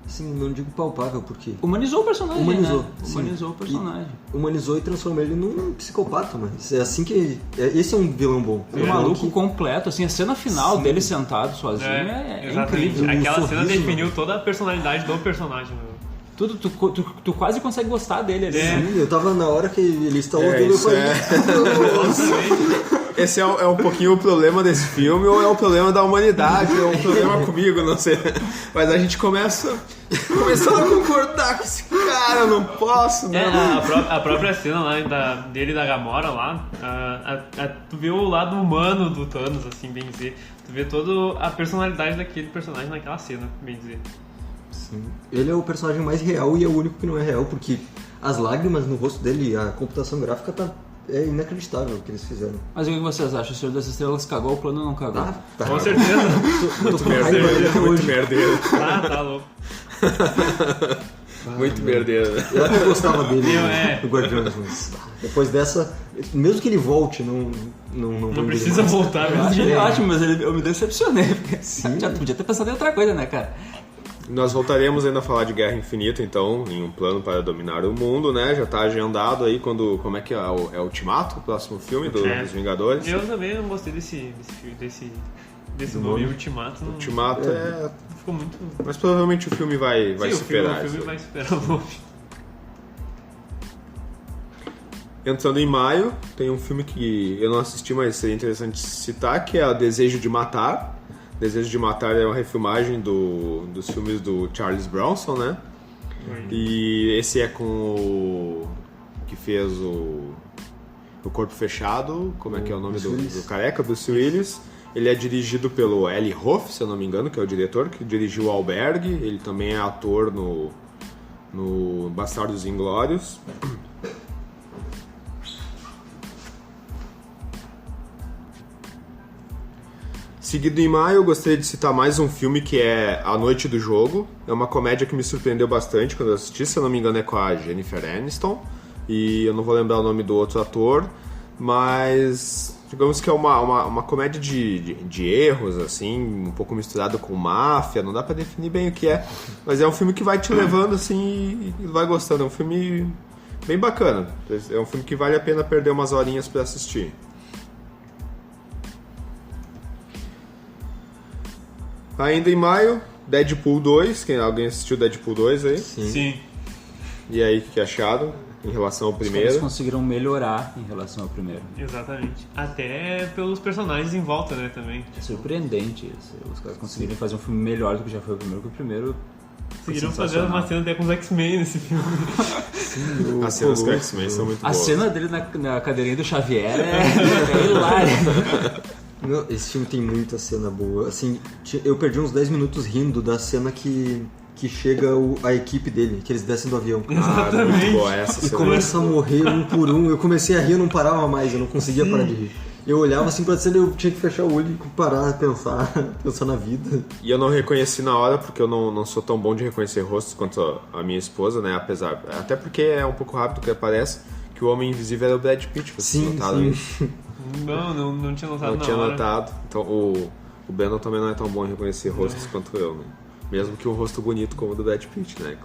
Assim, não digo palpável, porque... Humanizou o personagem, Humanizou, né? sim. Humanizou o personagem. Humanizou e transformou ele num psicopata, mas é assim que... Esse é um vilão bom. Um maluco completo, assim, a cena final dele sentado sozinho é exatamente. incrível. Aquela O cena sorriso, definiu toda a personalidade do personagem. Né? tudo, tu quase consegue gostar dele ali. Sim, eu tava na hora que ele instalou tudo, eu isso falei... Esse é um pouquinho o problema desse filme, ou é o problema da humanidade, ou é um problema comigo, não sei. Mas a gente começou a concordar com esse cara, eu não posso, né? A própria cena lá dele e da Gamora lá, tu vê o lado humano do Thanos, assim, bem dizer. Tu vê toda a personalidade daquele personagem naquela cena, bem dizer. Sim. Ele é o personagem mais real e é o único que não é real, porque as lágrimas no rosto dele, a computação gráfica é inacreditável o que eles fizeram. Mas o que vocês acham? O Senhor das Estrelas cagou o plano ou não cagou? Tá. Com certeza. Tô com raiva dele até Muito hoje. merdeiro. Tá louco. Muito merdeiro. Eu até gostava dele, É. do Guardiões, mas depois dessa, mesmo que ele volte, não Não precisa voltar Eu mesmo. acho ele ótimo, mas eu me decepcionei. Já podia ter pensado em outra coisa, né, cara? Nós voltaremos ainda a falar de Guerra Infinita, então, em um plano para dominar o mundo, né? Já tá agendado aí como é que é? É Ultimato, o próximo filme dos Vingadores. Eu também não gostei desse nome, Ultimato. Não Ultimato ficou muito... Mas provavelmente o filme vai superar o isso. filme vai superar o nome. Entrando em maio, tem um filme que eu não assisti, mas seria interessante citar, que é o Desejo de Matar. Desejo de Matar é uma refilmagem dos filmes do Charles Bronson, né? E esse é com o que fez o Corpo Fechado, como é que é o nome do careca, Bruce Willis. Ele é dirigido pelo Eli Roth, se eu não me engano, que é o diretor, que dirigiu o Albergue. Ele também é ator no Bastardos Inglórios. Seguido em maio, eu gostaria de citar mais um filme que é A Noite do Jogo. É uma comédia que me surpreendeu bastante quando eu assisti, se eu não me engano é com a Jennifer Aniston. E eu não vou lembrar o nome do outro ator, mas digamos que é uma comédia de erros, assim, um pouco misturado com máfia, não dá pra definir bem o que é, mas é um filme que vai te levando assim e vai gostando. É um filme bem bacana, é um filme que vale a pena perder umas horinhas pra assistir. Ainda em maio, Deadpool 2. Alguém assistiu Deadpool 2 aí? Sim. E aí, o que acharam em relação ao Eles primeiro? conseguiram melhorar em relação ao primeiro. Exatamente. Até pelos personagens em volta, né, também. É surpreendente isso. Os caras conseguiram fazer um filme melhor do que já foi o primeiro, porque o primeiro Conseguiram fazer uma cena até com os X-Men nesse filme. As cenas com X-Men são muito A boas. cena dele na cadeirinha do Xavier é hilária. Não, esse filme tem muita cena boa. Assim, eu perdi uns 10 minutos rindo da cena que chega a equipe dele, que eles descem do avião. Muito boa essa E cena. começa a morrer um por um. Eu comecei a rir, eu não parava mais, eu não conseguia parar de rir. Eu olhava assim pra cena e eu tinha que fechar o olho e parar, pensar na vida. E eu não reconheci na hora, porque eu não sou tão bom de reconhecer rostos quanto a minha esposa, né? Até porque é um pouco rápido que aparece que o Homem Invisível era o Brad Pitt. Vocês notaram isso? Não tinha notado Não na tinha hora. notado. Então o Brandon também não é tão bom em reconhecer rostos quanto eu, né? Mesmo que um rosto bonito como o do Brad Pitt, né?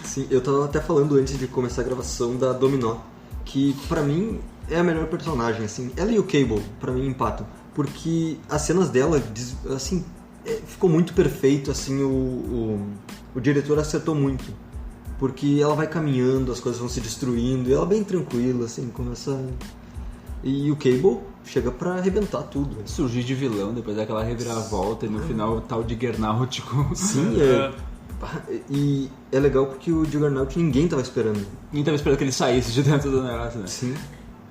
Sim, eu tava até falando antes de começar a gravação da Dominó, que pra mim é a melhor personagem, assim. Ela e o Cable, pra mim, empatam. Porque as cenas dela, assim, ficou muito perfeito, assim, o diretor acertou muito. Porque ela vai caminhando, as coisas vão se destruindo, e ela bem tranquila, assim, começa... E o Cable chega pra arrebentar tudo. Surgir de vilão depois daquela reviravolta e no final tal de Gernaut com... Sim, e é legal porque o Juggernaut ninguém tava esperando. Ninguém tava esperando que ele saísse de dentro do negócio, né? Sim.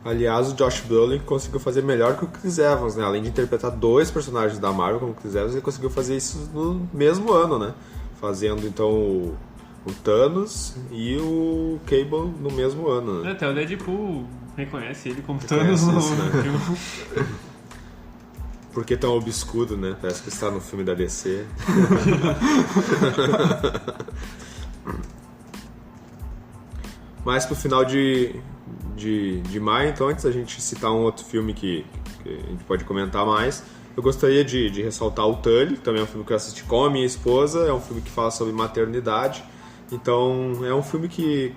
Aliás, o Josh Brolin conseguiu fazer melhor que o Chris Evans, né? Além de interpretar dois personagens da Marvel como o Chris Evans, ele conseguiu fazer isso no mesmo ano, né? Fazendo, então, o Thanos e o Cable no mesmo ano, né? Até o Deadpool reconhece ele como Reconhece Thanos no isso, né? filme. Por que tão obscuro, né? Parece que está no filme da DC. Mas pro final de maio, então, antes da gente citar um outro filme que a gente pode comentar mais, eu gostaria de ressaltar o Tully, que também é um filme que eu assisti com a minha esposa, é um filme que fala sobre maternidade. Então, é um filme que,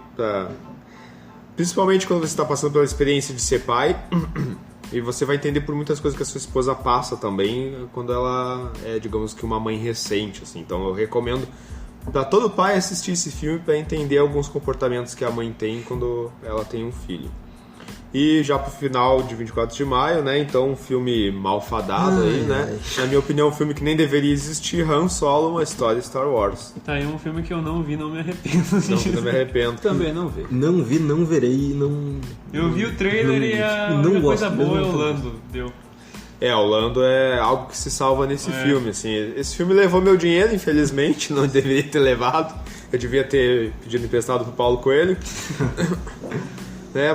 principalmente quando você está passando pela experiência de ser pai, e você vai entender por muitas coisas que a sua esposa passa também, quando ela é, digamos que, uma mãe recente, assim. Então, eu recomendo pra todo pai assistir esse filme pra entender alguns comportamentos que a mãe tem quando ela tem um filho. E já pro final de 24 de maio, né? Então um filme malfadado aí, né? Na minha opinião, um filme que nem deveria existir, Han Solo, uma história Star Wars. Tá aí um filme que eu não vi, não me arrependo. Não me arrependo. Também não vi. Não vi, não verei, não... Eu vi o trailer e a não única gosto, coisa boa é não o gosto. Lando, deu. O Lando é algo que se salva nesse filme, assim. Esse filme levou meu dinheiro, infelizmente, não deveria ter levado. Eu devia ter pedido emprestado pro Paulo Coelho.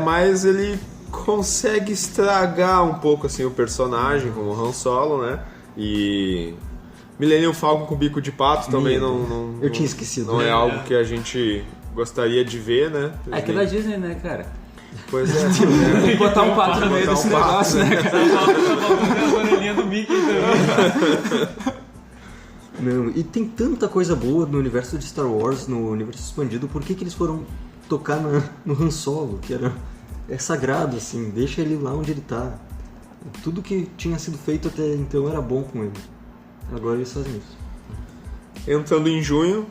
Mas ele consegue estragar um pouco, assim, o personagem, como o Han Solo, né? E Millennium Falcon com bico de pato também não... Eu tinha esquecido. Não é algo que a gente gostaria de ver, né? É que é da Disney, né, cara? Pois é. Tem que botar um pato no meio desse negócio, né, cara? Tá faltando a orelhinha do Mickey também. Não, e tem tanta coisa boa no universo de Star Wars, no universo expandido, por que eles foram tocar no Han Solo, que é sagrado, assim, deixa ele lá onde ele tá. Tudo que tinha sido feito até então era bom com ele. Agora eles fazem isso. Entrando em junho,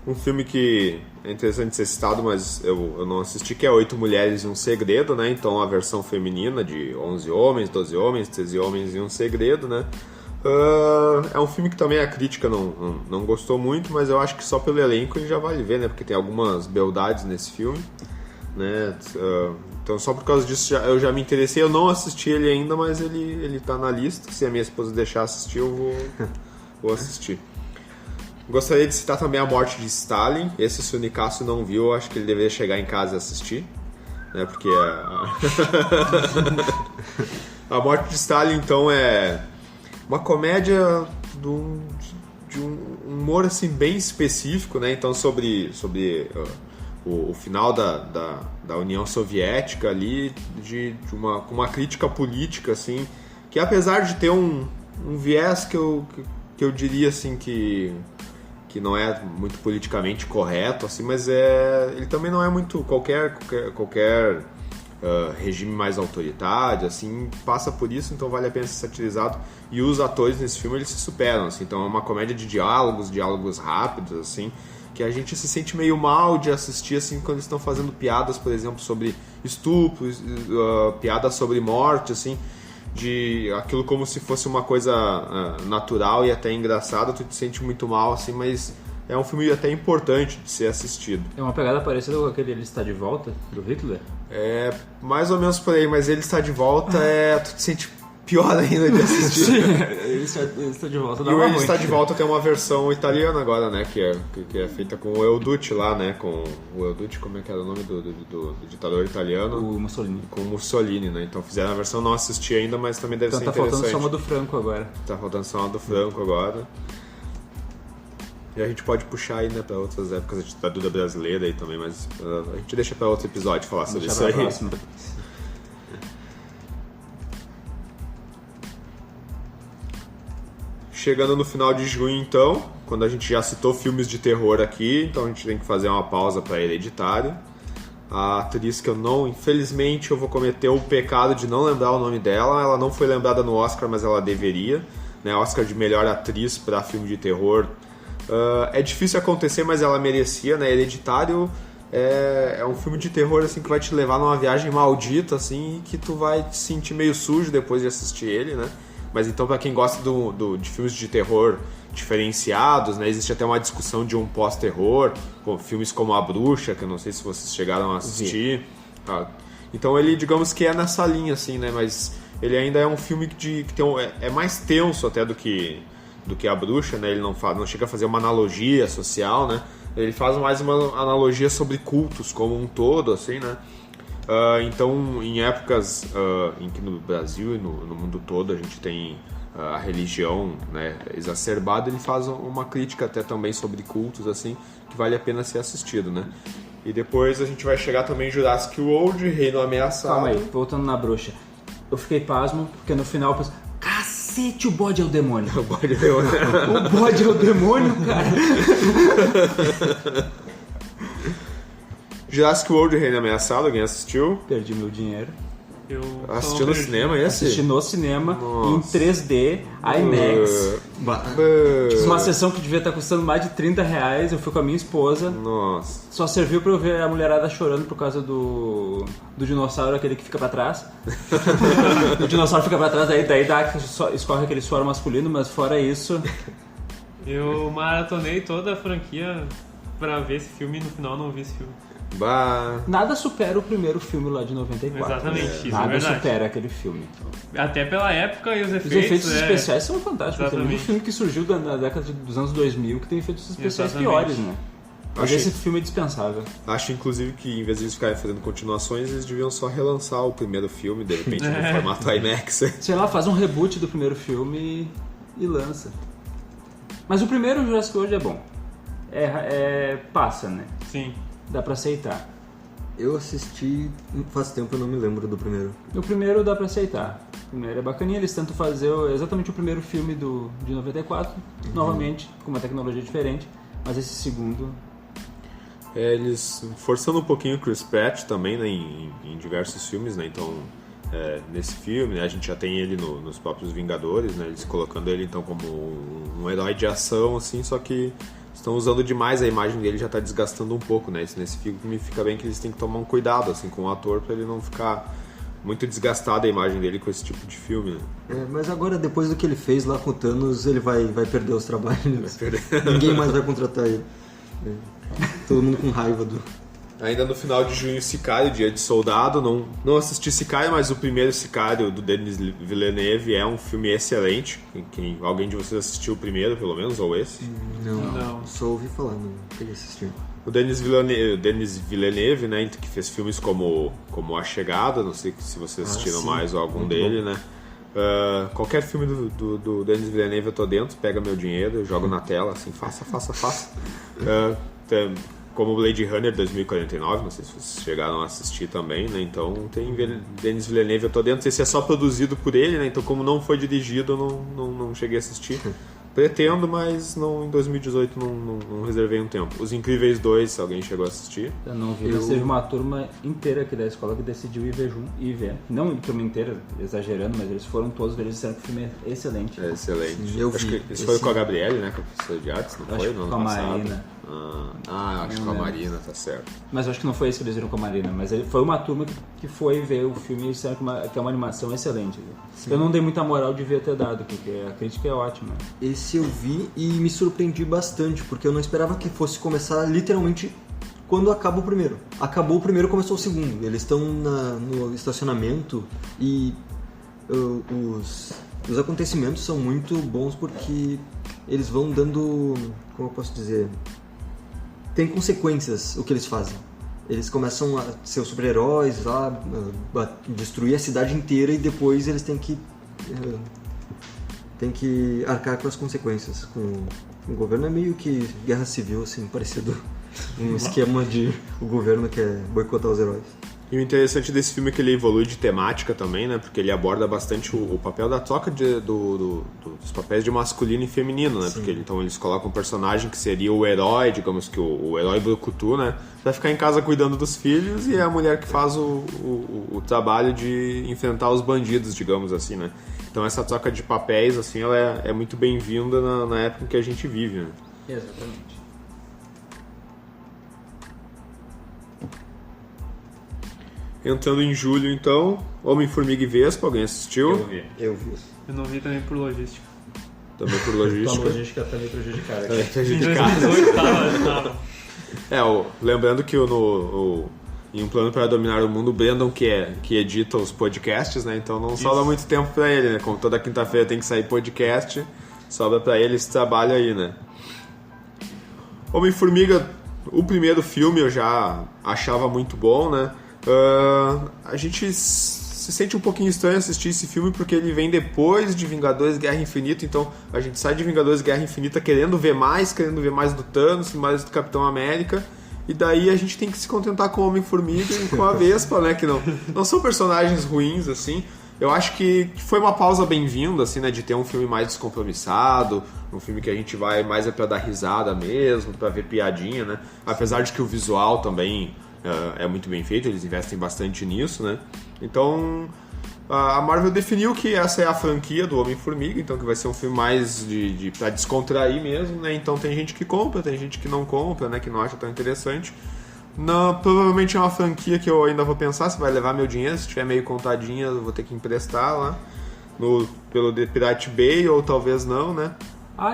um filme que é interessante ser citado, mas eu não assisti, que é 8 Mulheres e um Segredo, né? Então a versão feminina de 11 homens, 12 homens, 13 homens e um segredo, né? É um filme que também a crítica não gostou muito, mas eu acho que só pelo elenco ele já vale ver, né? Porque tem algumas beldades nesse filme, né? Então só por causa disso eu já me interessei. Eu não assisti ele ainda, mas ele tá na lista. Se a minha esposa deixar assistir, eu vou assistir. Gostaria de citar também A Morte de Stalin. Esse, se o Nicásio não viu, eu acho que ele deveria chegar em casa e assistir, né? Porque A Morte de Stalin, então, é uma comédia de um humor assim, bem específico, né? Então, sobre o final da União Soviética ali, com uma crítica política, assim, que apesar de ter um viés que eu diria assim que não é muito politicamente correto, assim, mas ele também não é muito qualquer regime mais autoritário, assim, passa por isso, então vale a pena ser satirizado. E os atores nesse filme, eles se superam, assim, então é uma comédia de diálogos rápidos, assim, que a gente se sente meio mal de assistir, assim, quando eles estão fazendo piadas, por exemplo, sobre estupro, piadas sobre morte, assim, de aquilo como se fosse uma coisa natural e até engraçada, tu te sente muito mal, assim, mas é um filme até importante de ser assistido. É uma pegada parecida com aquele Ele Está de Volta, do Hitler? É mais ou menos por aí, mas Ele Está de Volta, tu te sente pior ainda de assistir. Ele Está de Volta, E o Ele Está de Volta tem uma versão italiana agora, né, que é feita com o El Duce lá, né, com o El Duce, como é que era o nome do ditador italiano? O Mussolini. Com o Mussolini, né, então fizeram a versão, não assisti ainda, mas também deve ser Então tá interessante. faltando só uma do Franco agora. Tá faltando só uma do Franco agora. E a gente pode puxar aí, né, pra outras épocas de ditadura brasileira aí também, mas a gente deixa pra outro episódio falar sobre isso aí. Próxima. Chegando no final de junho, então, quando a gente já citou filmes de terror aqui, então a gente tem que fazer uma pausa para Hereditário. A atriz que infelizmente eu vou cometer o pecado de não lembrar o nome dela. Ela não foi lembrada no Oscar, mas ela deveria, né? Oscar de melhor atriz para filme de terror. É difícil acontecer, mas ela merecia, né? Hereditário é um filme de terror assim que vai te levar numa viagem maldita, assim, que tu vai te sentir meio sujo depois de assistir ele, né? Mas então, para quem gosta de filmes de terror diferenciados, né, existe até uma discussão de um pós-terror, com filmes como A Bruxa, que eu não sei se vocês chegaram a assistir. Então ele, digamos que é nessa linha, assim, né, mas ele ainda é um filme que é mais tenso até do que A Bruxa, né, ele não chega a fazer uma analogia social, né, ele faz mais uma analogia sobre cultos como um todo, assim, né. Então, em épocas em que no Brasil e no mundo todo a gente tem a religião, né, exacerbada, ele faz uma crítica até também sobre cultos, assim, que vale a pena ser assistido, né? E depois a gente vai chegar também em Jurassic World, Reino Ameaçado. Calma aí, voltando na Bruxa. Eu fiquei pasmo, porque no final eu pensei, cacete, o bode é o demônio. O bode é o demônio. O bode é o demônio, cara. Jurassic World, Reino Ameaçado, alguém assistiu? Perdi meu dinheiro. Eu Assisti no cinema esse? Assisti no cinema, Nossa. em 3D, IMAX. Uma sessão que devia estar custando mais de R$30, eu fui com a minha esposa. Nossa. Só serviu pra eu ver a mulherada chorando por causa do dinossauro, aquele que fica pra trás. O dinossauro fica pra trás, daí escorre aquele suor masculino, mas fora isso... Eu maratonei toda a franquia pra ver esse filme e no final não vi esse filme. Bah. Nada supera o primeiro filme lá de 94. Exatamente, isso é Nada verdade. supera aquele filme. Até pela época e os Os efeitos. efeitos especiais são fantásticos. Tem Exatamente. muito filme que surgiu na década dos anos 2000 que tem efeitos especiais Exatamente. piores, né? Mas Achei- esse filme é dispensável. Acho, inclusive, que em vez de eles ficarem fazendo continuações, eles deviam só relançar o primeiro filme, de repente, no formato IMAX. Sei lá, faz um reboot do primeiro filme e lança. Mas o primeiro Jurassic World é bom. Passa, né? Sim. Dá pra aceitar. Eu assisti faz tempo, eu não me lembro do primeiro. O primeiro dá pra aceitar. O primeiro é bacaninha, eles tentam fazer exatamente o primeiro filme de 94, novamente, com uma tecnologia diferente, mas esse segundo... Eles forçando um pouquinho o Chris Pratt também, né, em diversos filmes, né, então nesse filme, né, a gente já tem ele nos próprios Vingadores, né, eles colocando ele então como um herói de ação, assim, só que estão usando demais a imagem dele, já está desgastando um pouco, né, isso nesse filme fica bem que eles têm que tomar um cuidado, assim, com o ator para ele não ficar muito desgastada a imagem dele com esse tipo de filme, né. Mas agora, depois do que ele fez lá com o Thanos, ele vai perder os trabalhos. Ninguém mais vai contratar ele. Todo mundo com raiva do... Ainda no final de junho, Sicário, Dia de Soldado. Não assisti Sicário, mas o primeiro Sicário, do Denis Villeneuve, é um filme excelente. Alguém de vocês assistiu o primeiro, pelo menos, ou esse? Não. Só ouvi falar, não queria assistir. O Denis Villeneuve, né, que fez filmes como A Chegada, não sei se vocês assistiram sim. mais ou algum Muito dele, bom. né? Qualquer filme do Denis Villeneuve eu tô dentro, pega meu dinheiro, eu jogo na tela, assim, faça. Como Blade Runner 2049, não sei se vocês chegaram a assistir também, né? Então tem Denis Villeneuve, eu tô dentro. Esse é só produzido por ele, né? Então como não foi dirigido, eu não cheguei a assistir. Pretendo, mas em 2018 não reservei um tempo. Os Incríveis 2, se alguém chegou a assistir. Eu não vi, mas teve uma turma inteira aqui da escola que decidiu ir ver. Não a turma inteira, exagerando, mas eles foram todos ver, eles disseram que o filme é excelente. É excelente. Sim, eu Acho vi. que esse foi com a Gabriele, né? Com a professora de artes, não Acho foi? que No ano com a passado. Marina. Acho que com a Marina, tá certo. Mas eu acho que não foi esse que eles viram com a Marina, mas foi uma turma que foi ver o filme e disseram que é uma animação excelente. Eu não dei muita moral de ver ter dado, porque a crítica é ótima. Esse eu vi e me surpreendi bastante, porque eu não esperava que fosse começar literalmente quando acaba o primeiro. Acabou o primeiro, começou o segundo. Eles estão no estacionamento e os acontecimentos são muito bons porque eles vão dando, como eu posso dizer, tem consequências o que eles fazem. Eles começam a ser os super-heróis lá, a destruir a cidade inteira e depois eles têm que arcar com as consequências. O governo é meio que guerra civil, assim, parecido um esquema de o governo quer boicotar os heróis. E o interessante desse filme é que ele evolui de temática também, né? Porque ele aborda bastante o papel da troca dos papéis de masculino e feminino, né? Sim. Porque então eles colocam um personagem que seria o herói, digamos que o herói brucutu, né? Vai ficar em casa cuidando dos filhos e é a mulher que faz o trabalho de enfrentar os bandidos, digamos assim, né? Então essa troca de papéis, assim, ela é muito bem-vinda na época em que a gente vive, né? Exatamente. Entrando em julho, então, Homem-Formiga e Vespa, alguém assistiu? Eu vi. Eu vi. Eu não vi também por logística. Também por Tua logística. logística tá meio prejudicada. Também Em prejudicado. 2018 tava. Lembrando que em Um Plano para Dominar o Mundo, o Brandon que edita os podcasts, né? Então não sobra muito tempo pra ele, né? Como toda quinta-feira tem que sair podcast, sobra pra ele esse trabalho aí, né? Homem-Formiga, o primeiro filme eu já achava muito bom, né? A gente se sente um pouquinho estranho assistir esse filme porque ele vem depois de Vingadores Guerra Infinita, então a gente sai de Vingadores Guerra Infinita querendo ver mais do Thanos, mais do Capitão América, e daí a gente tem que se contentar com o Homem-Formiga e com a Vespa, né, que não são personagens ruins, assim. Eu acho que foi uma pausa bem-vinda, assim, né, de ter um filme mais descompromissado, um filme que a gente vai mais pra dar risada mesmo, pra ver piadinha, né, apesar de que o visual também é muito bem feito, eles investem bastante nisso, né. Então, a Marvel definiu que essa é a franquia do Homem-Formiga, então que vai ser um filme mais pra descontrair mesmo, né? Então tem gente que compra, tem gente que não compra, né? Que não acha tão interessante. Não, provavelmente é uma franquia que eu ainda vou pensar se vai levar meu dinheiro. Se tiver meio contadinha, eu vou ter que emprestar lá pelo The Pirate Bay, ou talvez não, né?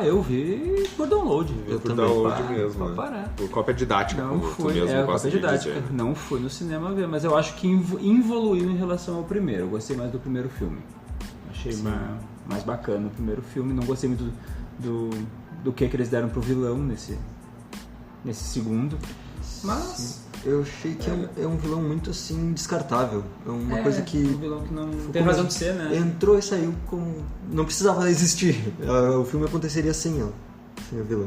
Eu vi por download. Por download mesmo, né? Parar. Por cópia didática, Não como fui, tu mesmo gosta cópia de didática. dizer. Não fui no cinema ver, mas eu acho que evoluiu em relação ao primeiro. Eu gostei mais do primeiro filme. Achei mais bacana o primeiro filme. Não gostei muito do que eles deram pro vilão nesse segundo. Mas... Eu achei que é um vilão muito assim descartável. É uma coisa que. Um vilão que não tem razão de ser, né? Entrou e saiu como. Não precisava existir. O filme aconteceria sem ela, sem a vilã.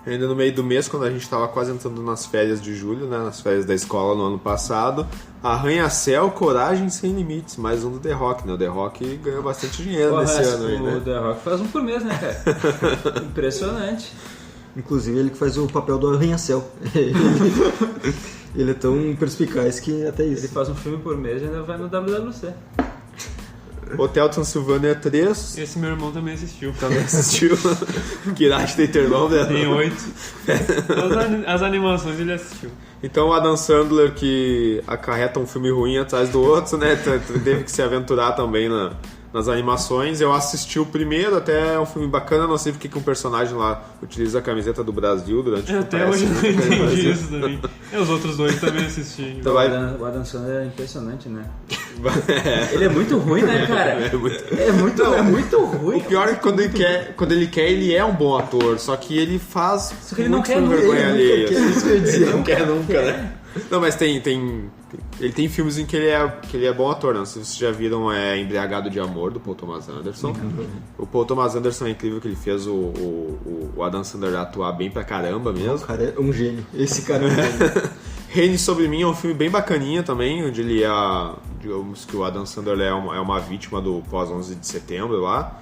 Ainda no meio do mês, quando a gente estava quase entrando nas férias de julho, né, nas férias da escola no ano passado, Arranha-Céu, Coragem Sem Limites, mais um do The Rock, né? O The Rock ganhou bastante dinheiro nesse ano aí, né? O The Rock faz um por mês, né, cara? Impressionante. Inclusive ele que faz o papel do Arranha-Céu. Ele é tão perspicaz que até isso. Ele faz um filme por mês e ainda vai no WWC. Hotel Transilvânia 3. Esse meu irmão também assistiu. Também assistiu. Que idade tem teu irmão, né? Tem 8. As animações ele assistiu. Então o Adam Sandler, que acarreta um filme ruim atrás do outro, né? Teve que se aventurar também nas animações. Eu assisti o primeiro, até é um filme bacana, não sei porque que um personagem lá utiliza a camiseta do Brasil durante o Até hoje eu não entendi isso também. E os outros dois também assisti. Então, O Adam Sandler é impressionante, né? Ele é muito ruim, né, cara? É muito ruim. O pior é que quando ele quer, ele é um bom ator, só que ele faz. Só que ele não muito quer com nunca, vergonha alheia. Ele Não quer nunca, né? Não, mas ele tem filmes em que ele é bom ator, não sei se vocês já viram Embriagado de Amor, do Paul Thomas Anderson. O Paul Thomas Anderson é incrível que ele fez o Adam Sandler atuar bem pra caramba mesmo. O cara é um gênio. Esse cara é um gênio. Reine Sobre Mim é um filme bem bacaninha também, onde ele digamos que o Adam Sandler é uma vítima do pós-11 de setembro lá.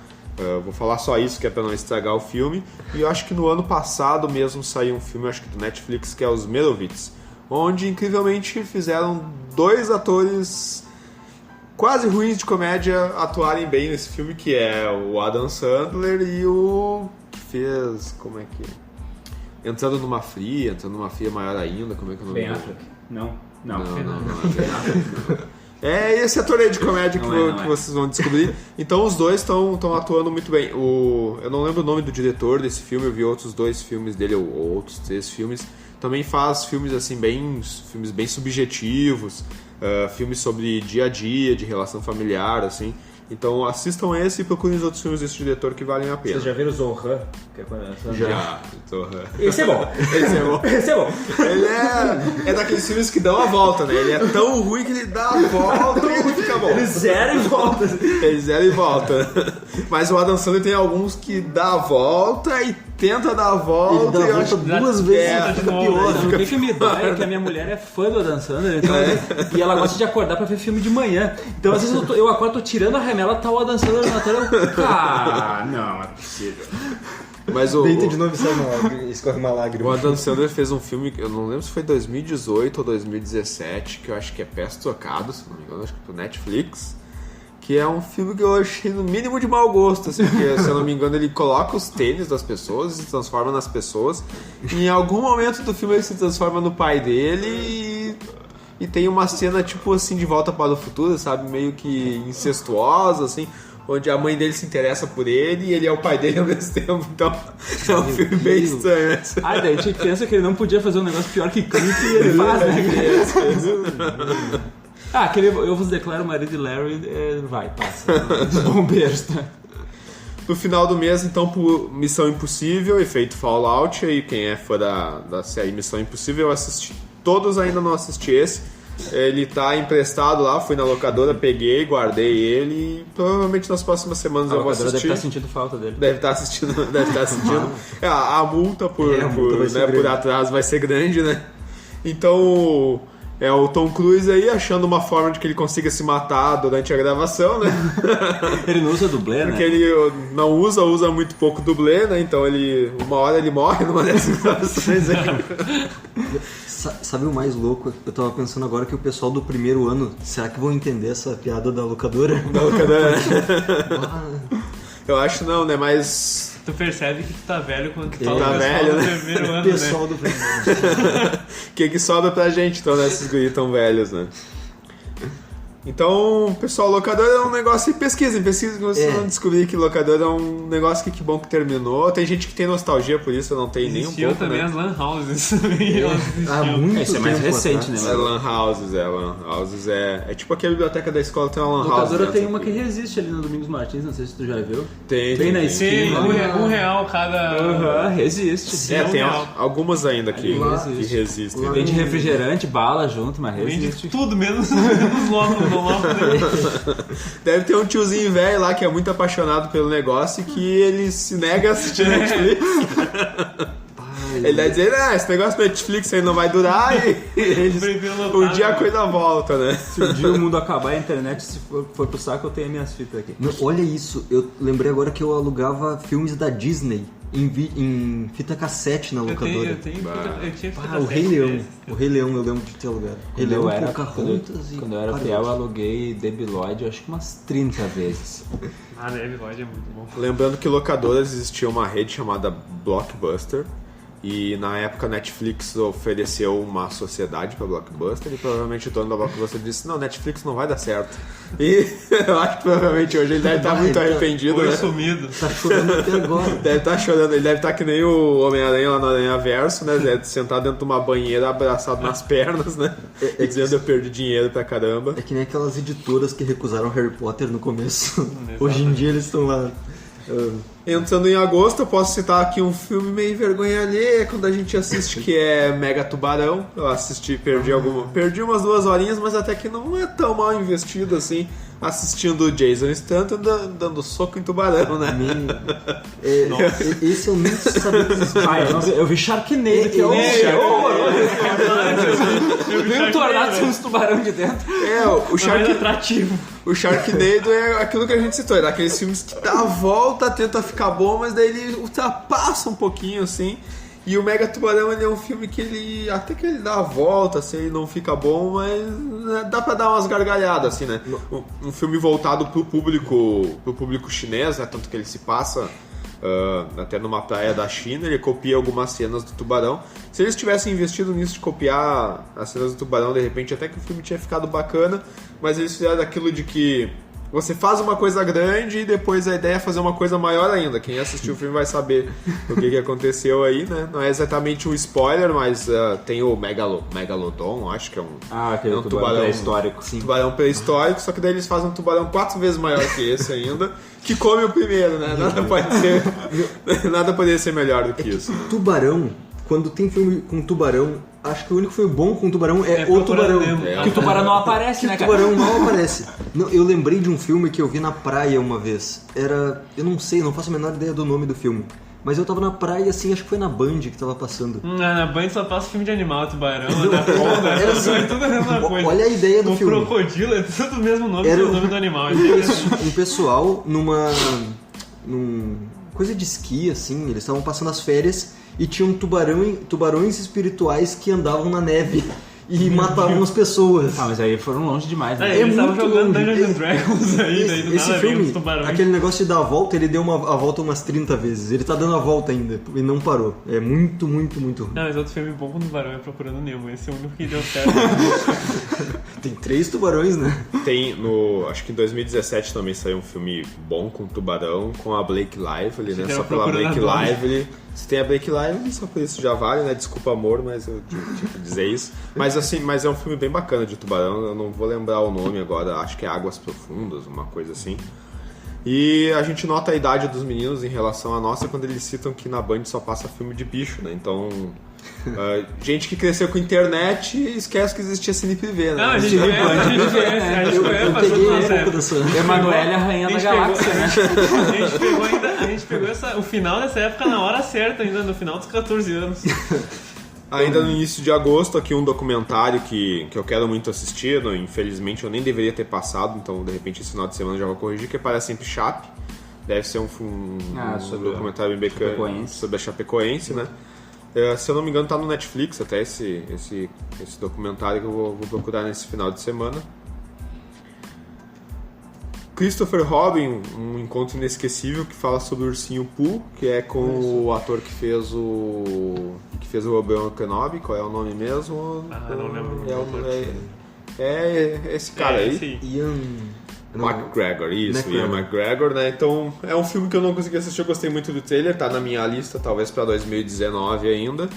Vou falar só isso, que é pra não estragar o filme. E eu acho que no ano passado mesmo saiu um filme, acho que do Netflix, que é Os Merovitz, onde incrivelmente fizeram 2 atores quase ruins de comédia atuarem bem nesse filme, que é o Adam Sandler e o que fez, como é que... Entrando numa fria maior ainda, como é que é o nome Ben dele? Affleck? Não. Não. É esse ator aí de comédia que vocês vão descobrir. Então os dois estão atuando muito bem. Eu não lembro o nome do diretor desse filme, eu vi outros 2 filmes dele, ou outros 3 filmes. Também faz filmes assim filmes bem subjetivos, filmes sobre dia a dia, de relação familiar, assim. Então assistam esse e procurem os outros filmes desse diretor que valem a pena. Vocês já viram Zohan? Já. Esse é bom. Esse é bom. Ele é daqueles filmes que dão a volta, né? Ele é tão ruim que ele dá a volta e ele fica bom. Ele zera e volta. Ele zera e volta. Mas o Adam Sandler tem alguns que dá a volta e tenta dar a volta. Ele dá a volta 2 vezes e fica pior. O que me dói é que a minha mulher é fã do Adam Sandler, então, e ela gosta de acordar pra ver filme de manhã. Então às vezes eu acordo, tô tirando a remela, tá o Adam Sandler na tela. Não é possível. Mas Deita de novo e sai escorre uma lágrima. O Adam Sandler fez um filme, eu não lembro se foi 2018 ou 2017, que eu acho que é Pés Trocados, se não me engano, acho que é pro Netflix, que é um filme que eu achei no mínimo de mau gosto, assim, porque, se eu não me engano, ele coloca os tênis das pessoas, se transforma nas pessoas, e em algum momento do filme ele se transforma no pai dele e tem uma cena, tipo assim, de Volta para o Futuro, sabe, meio que incestuosa, assim, onde a mãe dele se interessa por ele e ele é o pai dele ao mesmo tempo. Então é um filme bem estranho. Daí a gente pensa que ele não podia fazer um negócio pior que clipe e ele faz, né? Aquele Eu Vos Declaro Marido de Larry, passa. Dos bombeiros, tá? No final do mês, então, por Missão Impossível, efeito Fallout, aí quem é fã da série Missão Impossível, eu assisti todos, ainda não assisti esse. Ele tá emprestado lá, fui na locadora, peguei, guardei ele e provavelmente nas próximas semanas eu vou assistir. Deve estar sentindo falta dele. Deve estar assistindo. A multa por atraso vai ser grande, né? Então, o Tom Cruise aí achando uma forma de que ele consiga se matar durante a gravação, né? Ele não usa dublê, né? Porque ele não usa muito pouco dublê, né? Então uma hora ele morre numa dessas gravações aí. Sabe o mais louco? Eu tava pensando agora que o pessoal do primeiro ano, será que vão entender essa piada da locadora? Da locadora. Eu acho não, né? Mas... Tu percebe que tu tá velho quando tu fala tá o pessoal velho, do né? primeiro ano, Pessoal do primeiro ano. O que sobra pra gente, então, né? Esses guris tão velhos, né? Então, pessoal, locador é um negócio... Pesquisem que vocês vão descobrir que locador é um negócio que bom que terminou. Tem gente que tem nostalgia por isso, eu não tenho nem um Existiam pouco, também né? as lan houses. Elas existiam. Há muito Esse é mais tempo recente, atrás. né? É lan houses, é tipo que a biblioteca da escola tem uma lan A house. locadora dentro tem uma aqui. que resiste ali no Domingos Martins, não sei se tu já viu. Tem, Bem na tem. esquina. Sim, R$1 cada... Aham, resiste. É, tem real. algumas ainda que resistem. Vende refrigerante, bala junto, mas Vende resiste. tudo, menos logo, não logo. Deve ter um tiozinho velho lá que é muito apaixonado pelo negócio e que ele se nega a assistir Netflix. Ele vai dizer, esse negócio do Netflix aí não vai durar e um dia a coisa volta, né? Se um dia o mundo acabar e a internet se for pro saco, eu tenho as minhas fitas aqui. Não, olha isso, eu lembrei agora que eu alugava filmes da Disney em fita cassete na locadora. Eu tinha fita O Rei cassete Leão. desses. O Rei Leão eu lembro de ter alugado. Rei Leão, Pocahontas e... Quando eu era fiel, eu aluguei Debi Lloyd, acho que umas 30 vezes. Ah, Debi Lloyd é muito bom. Lembrando que locadoras existia uma rede chamada Blockbuster e na época a Netflix ofereceu uma sociedade para Blockbuster e provavelmente o dono da Blockbuster disse, não, Netflix não vai dar certo. E eu acho que provavelmente hoje ele deve estar muito arrependido, Foi né? sumido. Tá chorando até agora. Deve estar chorando, ele deve estar que nem o Homem-Aranha lá no Aranha Verso, né? Deve sentado dentro de uma banheira, abraçado nas pernas, né? E dizendo eu perdi dinheiro pra caramba. É que nem aquelas editoras que recusaram Harry Potter no começo. Hoje em dia eles estão lá... Entrando em agosto, eu posso citar aqui um filme meio vergonha alheia quando a gente assiste, que é Mega Tubarão. Eu assisti, perdi umas 2 horinhas, mas até que não é tão mal investido assim, assistindo o Jason Statham dando soco em tubarão, né? Esse eu nem sabia que existia. Eu vi Sharknado, que é o... Eu vi um tornado sem uns tubarão de dentro. O Sharknado é aquilo que a gente citou, é daqueles filmes que dá a volta, tenta ficar bom, mas daí ele ultrapassa um pouquinho, assim. E o Mega Tubarão, ele é um filme que ele, até que ele dá a volta, assim, ele não fica bom, mas né, dá pra dar umas gargalhadas, assim, né? Um filme voltado pro público chinês, né? Tanto que ele se passa até numa praia da China, ele copia algumas cenas do tubarão. Se eles tivessem investido nisso de copiar as cenas do tubarão, de repente até que o filme tinha ficado bacana, mas eles fizeram aquilo de que você faz uma coisa grande e depois a ideia é fazer uma coisa maior ainda. Quem assistiu o filme vai saber o que aconteceu aí, né? Não é exatamente um spoiler, mas tem o Megalodon, acho que é aquele tubarão pré-histórico. Sim. Tubarão pré-histórico, só que daí eles fazem um tubarão 4 vezes maior que esse ainda, que come o primeiro, né? Nada poderia ser melhor do que isso. Tubarão, quando tem filme com tubarão, acho que o único filme bom com tubarão é o tubarão. Que o tubarão não aparece, né, O cara? tubarão não aparece. Não, eu lembrei de um filme que eu vi na praia uma vez. Eu não sei, não faço a menor ideia do nome do filme. Mas eu tava na praia, assim, acho que foi na Band que tava passando. Na Band só passa filme de animal, tubarão, anaconda, Era assim, é tudo a mesma coisa. Olha a ideia do o filme. crocodilo é tudo o mesmo nome, Era o nome do animal. Um pessoal num coisa de esqui, assim, eles estavam passando as férias e tinham tubarões espirituais que andavam na neve e matavam as pessoas. Mas aí foram longe demais, né? Eles estavam muito jogando longe. Dungeons and Dragons aí, daí do Esse nada vem filme, os tubarões. aquele negócio de dar a volta, ele deu a volta umas 30 vezes. Ele tá dando a volta ainda e não parou. É muito, muito, muito ruim. Não, mas outro filme bom com tubarão é Procurando Nemo. Esse é o único que deu certo. Tem 3 tubarões, né? Acho que em 2017 também saiu um filme bom com tubarão, com a Blake Lively, né? Você Só pela procurando Blake a Lively. Se tem a Blake Lively, só por isso já vale, né? Desculpa, amor, mas eu tinha que dizer isso. Mas assim, é um filme bem bacana de tubarão, eu não vou lembrar o nome agora, acho que é Águas Profundas, uma coisa assim. E a gente nota a idade dos meninos em relação à nossa quando eles citam que na Band só passa filme de bicho, né? Então, gente que cresceu com internet esquece que existia Cine Privé, né? Não, a gente conhece. Emanuele, a rainha da galáxia, né? A gente pegou o final dessa época na hora certa, ainda no final dos 14 anos. Ainda no início de agosto, aqui um documentário que eu quero muito assistir, infelizmente eu nem deveria ter passado, então de repente esse final de semana já vou corrigir, que é Para Sempre Chape. Deve ser um sobre documentário bem bacana sobre a Chapecoense, né? Se eu não me engano, tá no Netflix até esse documentário que eu vou procurar nesse final de semana. Christopher Robin, um encontro inesquecível, que fala sobre o Ursinho Pooh, que é com o ator que fez o Obi-Wan Kenobi. Qual é o nome mesmo? Não lembro. É esse cara aí. Ian McGregor, Ian McGregor, né? Então, é um filme que eu não consegui assistir, eu gostei muito do trailer, tá na minha lista, talvez pra 2019 ainda.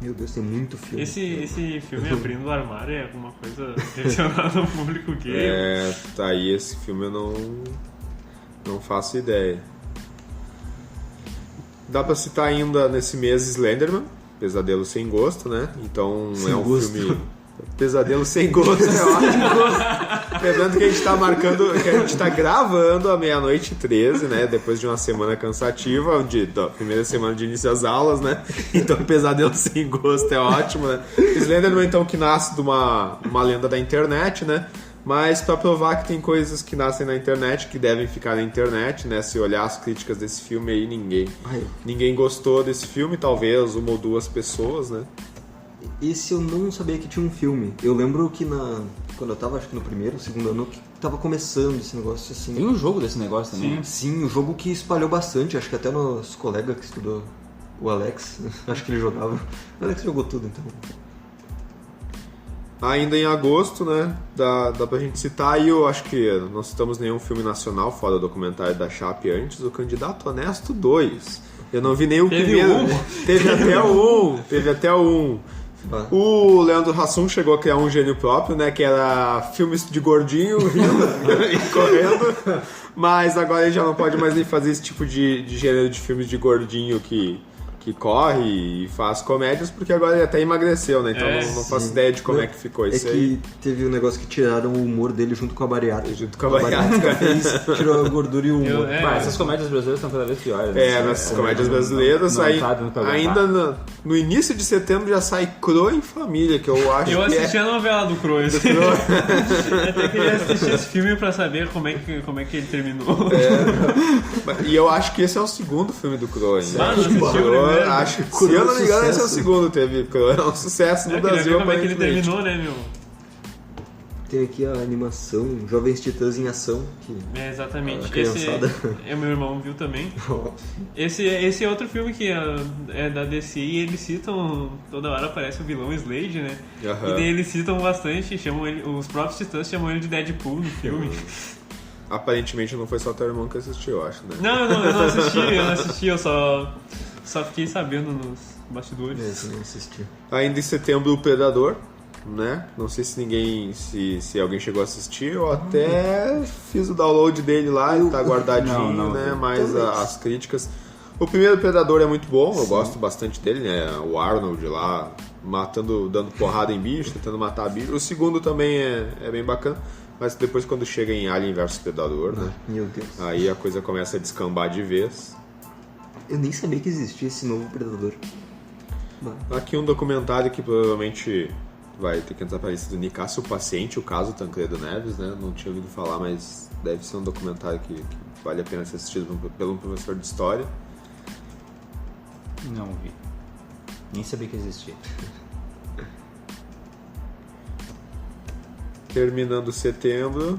Meu Deus, tem muito filme. Esse filme Abrindo o Armário é alguma coisa direcionada ao público gay? Tá aí, esse filme eu não faço ideia. Dá pra citar ainda nesse mês Slenderman, Pesadelo Sem Gosto, né? Então Sem é um gosto. filme... Pesadelo Sem Gosto, é ótimo. Lembrando que a gente tá que a gente tá gravando à 00:13, né? Depois de uma semana cansativa, da primeira semana de início das aulas, né? Então Pesadelo Sem Gosto é ótimo, né? Slenderman, então, que nasce de uma lenda da internet, né? Mas pra provar que tem coisas que nascem na internet, que devem ficar na internet, né? Se olhar as críticas desse filme aí, ninguém gostou desse filme, talvez uma ou duas pessoas, né? Esse eu não sabia que tinha um filme. Eu lembro que quando eu tava, acho que no primeiro, segundo ano, que tava começando esse negócio assim. Tem um jogo desse negócio também. Sim, um jogo que espalhou bastante. Acho que até nosso colega que estudou, o Alex, acho que ele jogava. O Alex jogou tudo, então. Ainda em agosto, né, dá pra gente citar, e eu acho que não citamos nenhum filme nacional fora o documentário da Chape antes, o Candidato Honesto 2. Eu não vi nem o primeiro. Teve até o 1. O Leandro Hassum chegou a criar um gênio próprio, né, que era filmes de gordinho rindo e correndo, mas agora ele já não pode mais nem fazer esse tipo de gênero de filmes de gordinho que corre e faz comédias, porque agora ele até emagreceu, né? Então não faço ideia de como é que ficou isso aí. É que teve um negócio que tiraram o humor dele junto com a bariátrica. Junto com a bariátrica. Tirou a gordura e o humor. Essas comédias brasileiras estão cada vez piores. Né? Nessas comédias brasileiras, ainda no início de setembro já sai Crow em Família, que eu acho Eu assisti a novela do Crow. Eu até queria assistir esse filme pra saber como é que ele terminou. E eu acho que esse é o segundo filme do Crow ainda. Acho que, se eu não me engano, esse é o segundo. Teve é um sucesso no Brasil. Como é que ele terminou, né, meu? Tem aqui a animação Jovens Titãs em Ação. Que exatamente. Esse meu irmão viu também. Esse é outro filme que é da DC e eles citam, toda hora aparece o vilão Slade, né? E daí eles citam bastante, chamam ele, os próprios Titãs chamam ele de Deadpool no filme. Aparentemente não foi só teu irmão que assistiu, eu acho, né? Não, eu não assisti, eu só fiquei sabendo nos bastidores. Esse eu não assisti. Ainda em setembro, o Predador, né? Não sei se alguém chegou a assistir, eu até fiz o download dele lá, ele tá guardadinho, né? Mas as críticas... O primeiro Predador é muito bom, eu gosto bastante dele, né? O Arnold lá, dando porrada em bicho, tentando matar bicho. O segundo também é bem bacana. Mas depois quando chega em Alien vs Predador, né? Meu Deus. Aí a coisa começa a descambar de vez. Eu nem sabia que existia esse novo Predador. Aqui um documentário que provavelmente vai ter que entrar pra lista do Nicásio Paciente, o caso Tancredo Neves, né? Não tinha ouvido falar, mas deve ser um documentário que vale a pena ser assistido por um professor de história. Não vi. Nem sabia que existia. Terminando setembro.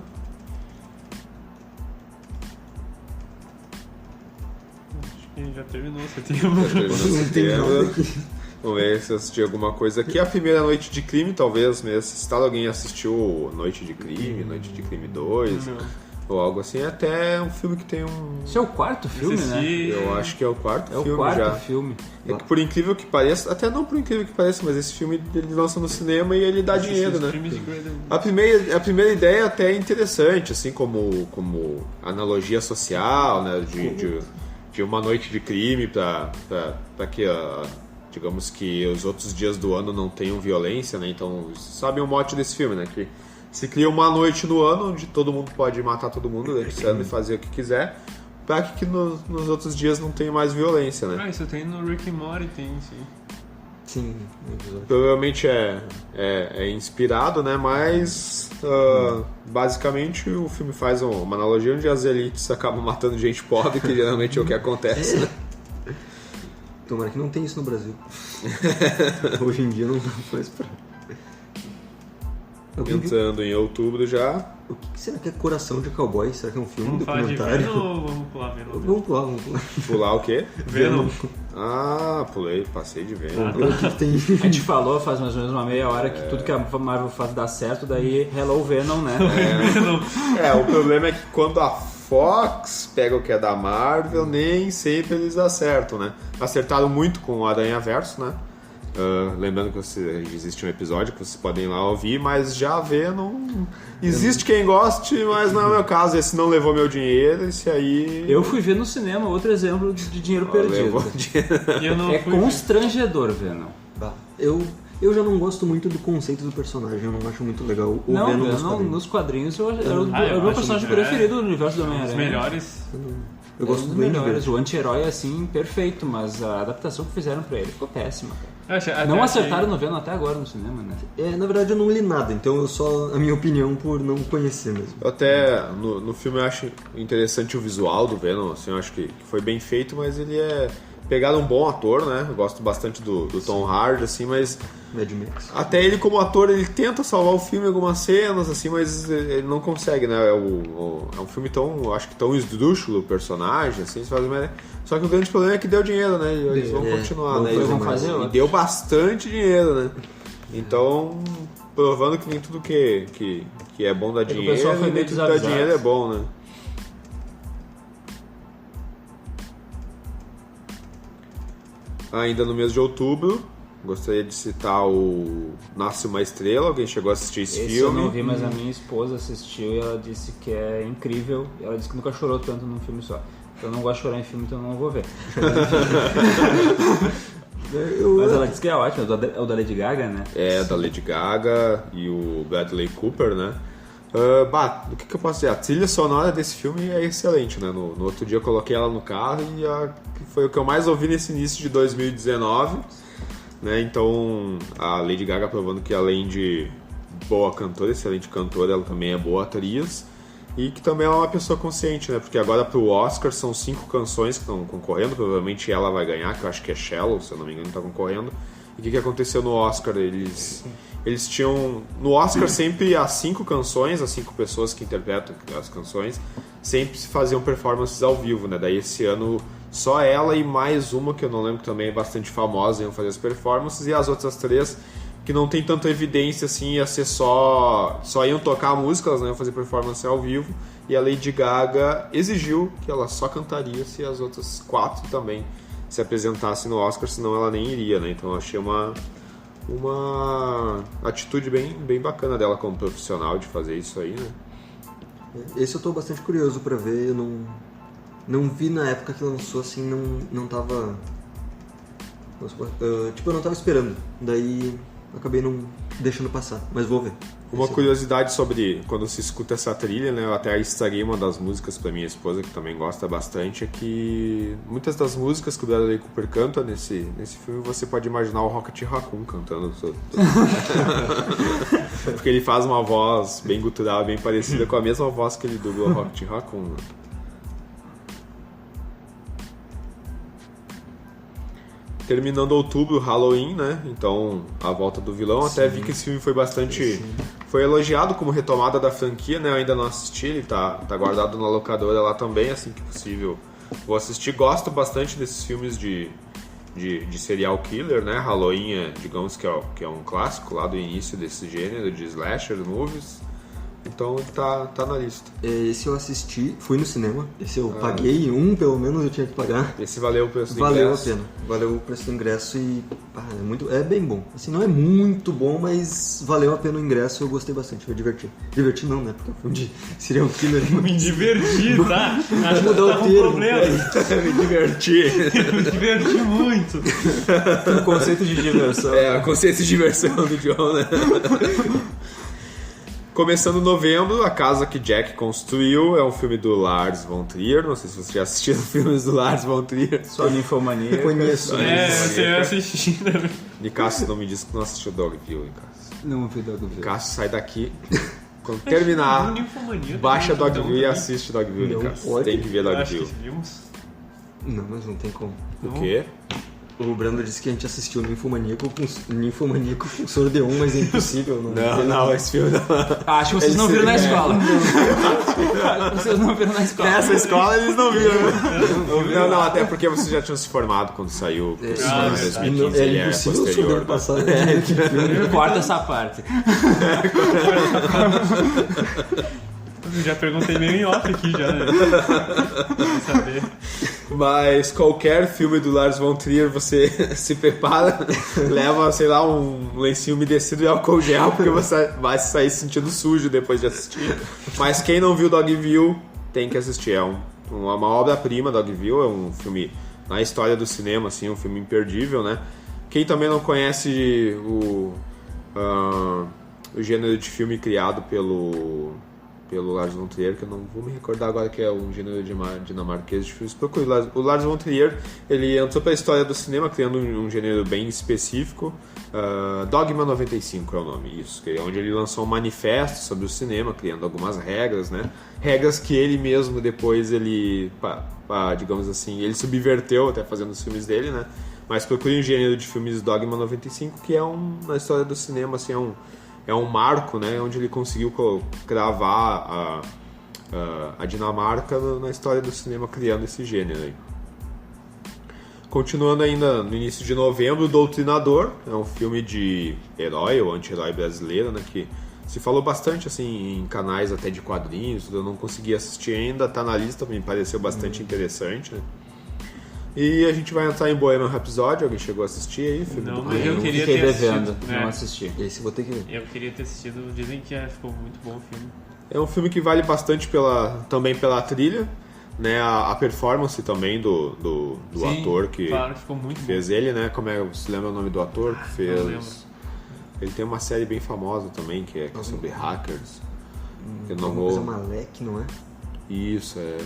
Acho que já terminou setembro. Vamos ver se eu assisti alguma coisa aqui. A Primeira Noite de Crime, talvez mesmo. Se alguém assistiu Noite de Crime, Noite de Crime 2, ou algo assim. É até um filme que tem um... Esse é o quarto filme, né? Eu acho que é o quarto filme já. É o quarto filme. É que por incrível que pareça, até não por incrível que pareça, mas esse filme ele lança no cinema e ele dá dinheiro, né? A primeira ideia até é interessante, assim, como analogia social, né? De uma noite de crime pra que, digamos que os outros dias do ano não tenham violência, né? Então, sabe o mote desse filme, né? Que se cria uma noite no ano onde todo mundo pode matar todo mundo durante o ano e fazer o que quiser, pra que nos outros dias não tenha mais violência, né? Isso tem no Rick and Morty, tem sim. Sim, no episódio. Provavelmente é inspirado, né? Mas basicamente o filme faz uma analogia onde as elites acabam matando gente pobre, que geralmente é o que acontece, né? Tomara que não tem isso no Brasil. Hoje em dia não faz pra... Entrando em outubro já. O que será que é Coração de Cowboy? Será que é um filme, Vamos falar de documentário? Venom ou vamos pular Venom? Vamos pular. Pular o quê? Venom. Ah, pulei, passei de Venom. O que tem... A gente falou faz mais ou menos uma meia hora que tudo que a Marvel faz dá certo, daí Hello Venom, né? O problema é que quando a Fox pega o que é da Marvel, nem sempre eles acertam, né? Acertaram muito com o Aranhaverso, né? Lembrando que existe um episódio que vocês podem ir lá ouvir, mas já Venom... Existe quem goste, mas não é o meu caso. Esse não levou meu dinheiro, esse aí... Eu fui ver no cinema, outro exemplo de dinheiro perdido. Levou dinheiro. Eu não É fui constrangedor, Venom. Eu já não gosto muito do conceito do personagem, eu não acho muito legal o Não, Venom Venom nos quadrinhos. nos quadrinhos era o eu meu acho personagem muito- preferido do universo do Os Homem-Aranha. melhores. Eu gosto dos do Duende melhores. Verde. O anti-herói, assim, perfeito, mas a adaptação que fizeram pra ele ficou péssima, cara. Eu achei- Não até achei- acertaram no Venom até agora no cinema, né? Na verdade eu não li nada, então eu só a minha opinião por não conhecer mesmo. Eu até, no filme eu acho interessante o visual do Venom, assim, eu acho que foi bem feito, mas ele pegaram um bom ator, né? Eu gosto bastante do Tom Hardy, assim, mas Mad Max. até ele como ator, ele tenta salvar o filme em algumas cenas, assim, mas ele não consegue, né? É um filme tão, acho que tão esdrúxulo o personagem, assim, só que o grande problema é que deu dinheiro, né? E eles vão continuar, né? Eles vão E fazer outro. deu bastante dinheiro, né? Então, provando que nem tudo que é bom dar que o dinheiro, pessoal foi nem meio tudo que dá desavisado. dinheiro é bom, né? Ainda no mês de outubro, gostaria de citar o Nasce uma Estrela. Alguém chegou a assistir esse Esse eu filme? não vi, mas a minha esposa assistiu e ela disse que é incrível. E ela disse que nunca chorou tanto num filme só. Então eu não gosto de chorar em filme, então eu não vou ver. Mas ela disse que é ótimo, é o da Lady Gaga, né? É, da Lady Gaga e o Bradley Cooper, né? Do que eu posso dizer? A trilha sonora desse filme é excelente, né? No outro dia eu coloquei ela no carro e foi o que eu mais ouvi nesse início de 2019, né? Então a Lady Gaga provando que além de boa cantora, excelente cantora, ela também é boa atriz e que também é uma pessoa consciente, né? Porque agora pro Oscar são 5 canções que estão concorrendo, provavelmente ela vai ganhar, que eu acho que é Shallow, se eu não me engano, tá concorrendo. E o que aconteceu no Oscar? Eles tinham... No Oscar sempre as 5 canções, as 5 pessoas que interpretam as canções, sempre se faziam performances ao vivo, né? Daí esse ano só ela e mais uma, que eu não lembro, que também é bastante famosa, iam fazer as performances, e as outras 3, que não tem tanta evidência assim, ia ser só iam tocar a música, elas não iam fazer performance ao vivo, e a Lady Gaga exigiu que ela só cantaria se as outras 4 também se apresentassem no Oscar, senão ela nem iria, né? Então eu achei uma atitude bem bacana dela como profissional de fazer isso aí, né? Esse eu tô bastante curioso pra ver, eu não vi na época que lançou, assim, não tava... tipo, eu não tava esperando, daí acabei não deixando passar, mas vou ver. Uma curiosidade sobre quando se escuta essa trilha, né? Eu até estraguei uma das músicas pra minha esposa, que também gosta bastante, é que muitas das músicas que o Bradley Cooper canta nesse filme, você pode imaginar o Rocket Raccoon cantando. Porque ele faz uma voz bem gutural, bem parecida com a mesma voz que ele dubla o Rocket Raccoon, né? Terminando outubro, Halloween, né? Então, a volta do vilão. Até vi que esse filme foi bastante... Foi elogiado como retomada da franquia, né? Eu ainda não assisti, ele tá guardado na locadora lá também, assim que possível. Vou assistir. Gosto bastante desses filmes de serial killer, né? Halloween, digamos que é um clássico lá do início desse gênero de slasher movies. Então ele tá na lista. Esse eu assisti, fui no cinema, esse eu paguei, pelo menos eu tinha que pagar. Esse valeu o preço do Valeu ingresso. a pena, valeu o preço do ingresso e é bem bom. Assim, não é muito bom, mas valeu a pena o ingresso, eu gostei bastante, me diverti. Diverti não, né? Porque é um filme de serial killer. Me diverti, tá? Acho que mudar o tá com termo, problema. Me diverti. Me diverti muito. O conceito de diversão. É, o conceito de diversão do John, né? Começando novembro, A Casa que Jack Construiu é um filme do Lars von Trier. Não sei se você já assistiu filmes do Lars von Trier. Só Ninfomania. Conheço. Você assistiu, né? Nicasso não me disse que não assistiu Dogville, Nicasso. Não vi Dogville. Nicasso, sai daqui. Quando terminar, Ninfomania, baixa também, Dogville e então, assiste Dogville, Não Nicasso. pode. Tem que ver eu acho que Dogville. vimos. Não, mas não tem como. O quê? O Brando disse que a gente assistiu Ninfomaníaco com Sordeon, mas é impossível. Não, esse filme não. Acho que vocês não viram na escola. Vocês não viram na escola. Nessa escola eles não viram. Não, até porque vocês já tinham se formado quando saiu em 2015. Ele é impossível o posterior. Sordeon passar. Corta essa parte. Já perguntei meio em off aqui já, né? Pra saber. Mas qualquer filme do Lars von Trier você se prepara, leva, sei lá, um lencinho umedecido e álcool gel, porque você vai sair se sentindo sujo depois de assistir. Mas quem não viu Dogville tem que assistir. É uma obra-prima. Dogville é um filme na história do cinema, assim, um filme imperdível, né? Quem também não conhece o gênero de filme criado pelo Lars von Trier, que eu não vou me recordar agora, que é um gênero dinamarquês de filmes. Procure. O Lars von Trier, ele entrou para a história do cinema criando um gênero bem específico. Dogma 95 é o nome, isso, que é onde ele lançou um manifesto sobre o cinema, criando algumas regras, né? Regras que ele mesmo depois, digamos assim, ele subverteu até fazendo os filmes dele, né? Mas procure um gênero de filmes Dogma 95, que é na história do cinema, assim, é um marco, né, onde ele conseguiu cravar a Dinamarca na história do cinema, criando esse gênero aí. Continuando ainda no início de novembro, Doutrinador, é um filme de herói ou anti-herói brasileiro, né, que se falou bastante assim em canais até de quadrinhos. Eu não consegui assistir ainda, tá na lista, me pareceu bastante interessante, né? E a gente vai entrar em Bohemian Rhapsody. Alguém chegou a assistir aí? Filme Não, do mas eu queria Fiquei ter devendo, assistido. não assisti. Esse vou ter que ver. Eu queria ter assistido. Dizem que ficou muito bom o filme. É um filme que vale bastante também pela trilha, né? A performance também do Sim, ator que claro, ficou muito fez bom. ele, né? Você lembra o nome do ator que fez? não lembro. Ele tem uma série bem famosa também, que é sobre hackers. Que Uma coisa Malek, não é? Isso, é.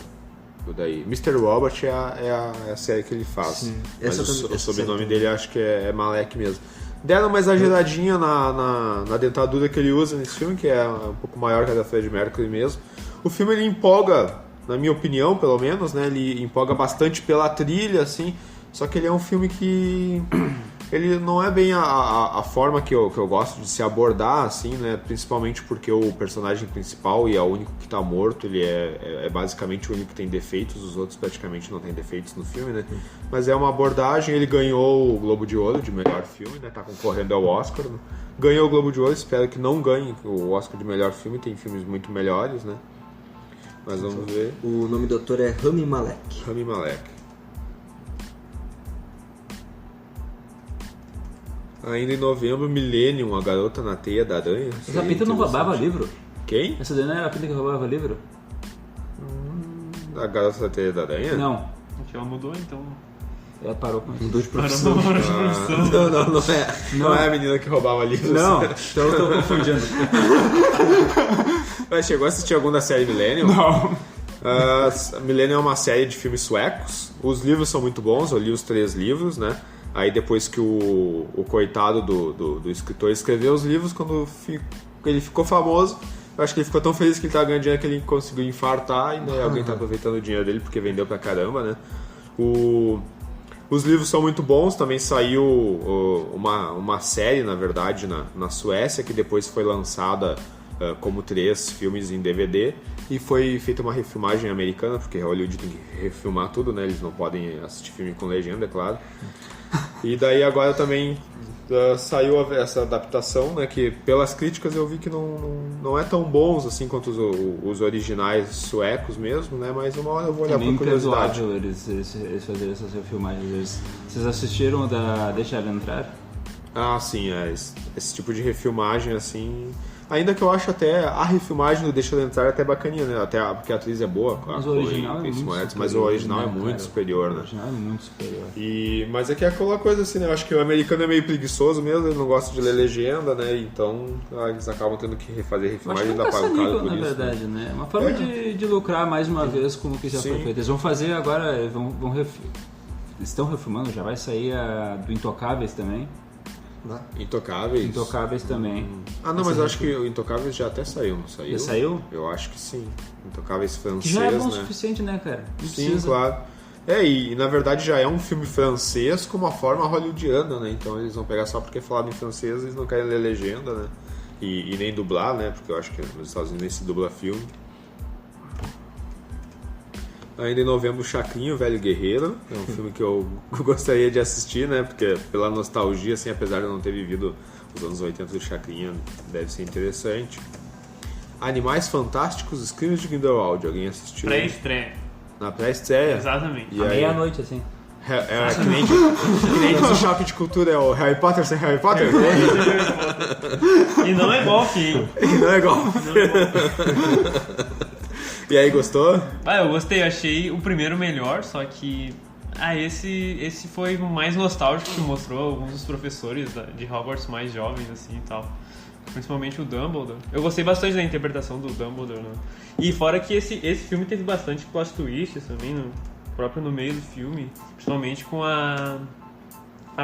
Daí. Mr. Robot é a série que ele faz. Sim. Mas Essa o sobrenome série dele acho que é Malek mesmo. Deram uma exageradinha na dentadura que ele usa nesse filme, que é um pouco maior que a da Freddie Mercury mesmo. O filme ele empolga, na minha opinião, pelo menos, né? Ele empolga bastante pela trilha, assim. Só que ele é um filme que ele não é bem a forma que eu gosto de se abordar, assim, né? Principalmente porque o personagem principal, e é o único que tá morto, ele é basicamente o único que tem defeitos, os outros praticamente não tem defeitos no filme, né? Mas é uma abordagem. Ele ganhou o Globo de Ouro de melhor filme, né? Tá concorrendo ao Oscar, né? Ganhou o Globo de Ouro, espero que não ganhe o Oscar de melhor filme, tem filmes muito melhores, né? Mas vamos ver. O nome do ator é Rami Malek. Rami Malek. Ainda em novembro, Millennium, A Garota na Teia da Aranha. Essa pinta não roubava livro? Quem? Essa daí não era a pinta que roubava livro? A Garota na Teia da Aranha? Não. Acho que ela mudou, então. Ela parou com Mudou de Para profissão. uma profissão. Não é a menina que roubava livros. Não, então eu tô confundindo. Mas chegou a assistir algum da série Millennium? Não. Millennium é uma série de filmes suecos. Os livros são muito bons, eu li os 3 livros, né? Aí depois que o coitado do escritor escreveu os livros, quando ele ficou famoso, eu acho que ele ficou tão feliz que ele tava ganhando dinheiro que ele conseguiu infartar e né, alguém tá aproveitando o dinheiro dele porque vendeu pra caramba, né? Os livros são muito bons. Também saiu uma série, na verdade, na Suécia, que depois foi lançada como 3 filmes em DVD, e foi feita uma refilmagem americana, porque Hollywood tem que refilmar tudo, né? Eles não podem assistir filme com legenda, é claro. E daí agora também saiu essa adaptação, né? Que pelas críticas eu vi que não é tão bons assim quanto os originais suecos mesmo, né? Mas uma hora eu vou olhar por curiosidade. Eles fazerem essas refilmagens. Vocês assistiram da Deixa Ela Entrar? Ah, sim, esse tipo de refilmagem, assim... Ainda que eu acho até a refilmagem do Deixa Ela Entrar até bacaninha, né? Até porque a atriz é boa, claro. Mas o original mas o original é muito superior, né? O original é muito superior. Mas é que é aquela coisa assim, né? Eu acho que o americano é meio preguiçoso mesmo, ele não gosta de ler legenda, né? Então eles acabam tendo que refazer refilmagem e ainda pagam caro por na isso. verdade, né? É uma forma de lucrar mais uma vez com o que já foi feito. Eles vão fazer agora, eles estão refilmando, já vai sair a do Intocáveis também. Intocáveis também. Ah, não, mas eu acho que o Intocáveis já até saiu, não saiu? Já saiu? Eu acho que sim. Intocáveis francês, que já é bom o né? suficiente, né, cara? Não Sim, precisa. claro. E na verdade já é um filme francês com uma forma hollywoodiana, né? Então eles vão pegar só porque falaram em francês, eles não querem ler legenda, né? E nem dublar, né? Porque eu acho que nos Estados Unidos nem se dubla filme. Ainda em novembro, Chacrinha, o Velho Guerreiro. É um filme que eu gostaria de assistir, né? Porque pela nostalgia, assim, apesar de eu não ter vivido os anos 80 do Chacrinha, deve ser interessante. Animais Fantásticos, Os Crimes de Grindelwald. Alguém assistiu? Pré-estreia. Na pré-estreia? Exatamente. E À aí, meia-noite, assim. que nem diz o choque de cultura, é o Harry Potter sem Harry Potter? E não é golfe, hein? Não é igual. E aí, gostou? Eu gostei, achei o primeiro melhor, só que esse foi o mais nostálgico que mostrou alguns dos professores de Hogwarts mais jovens, assim, e tal. Principalmente o Dumbledore. Eu gostei bastante da interpretação do Dumbledore, né? E fora que esse filme teve bastante plot twists também, próprio no meio do filme, principalmente com a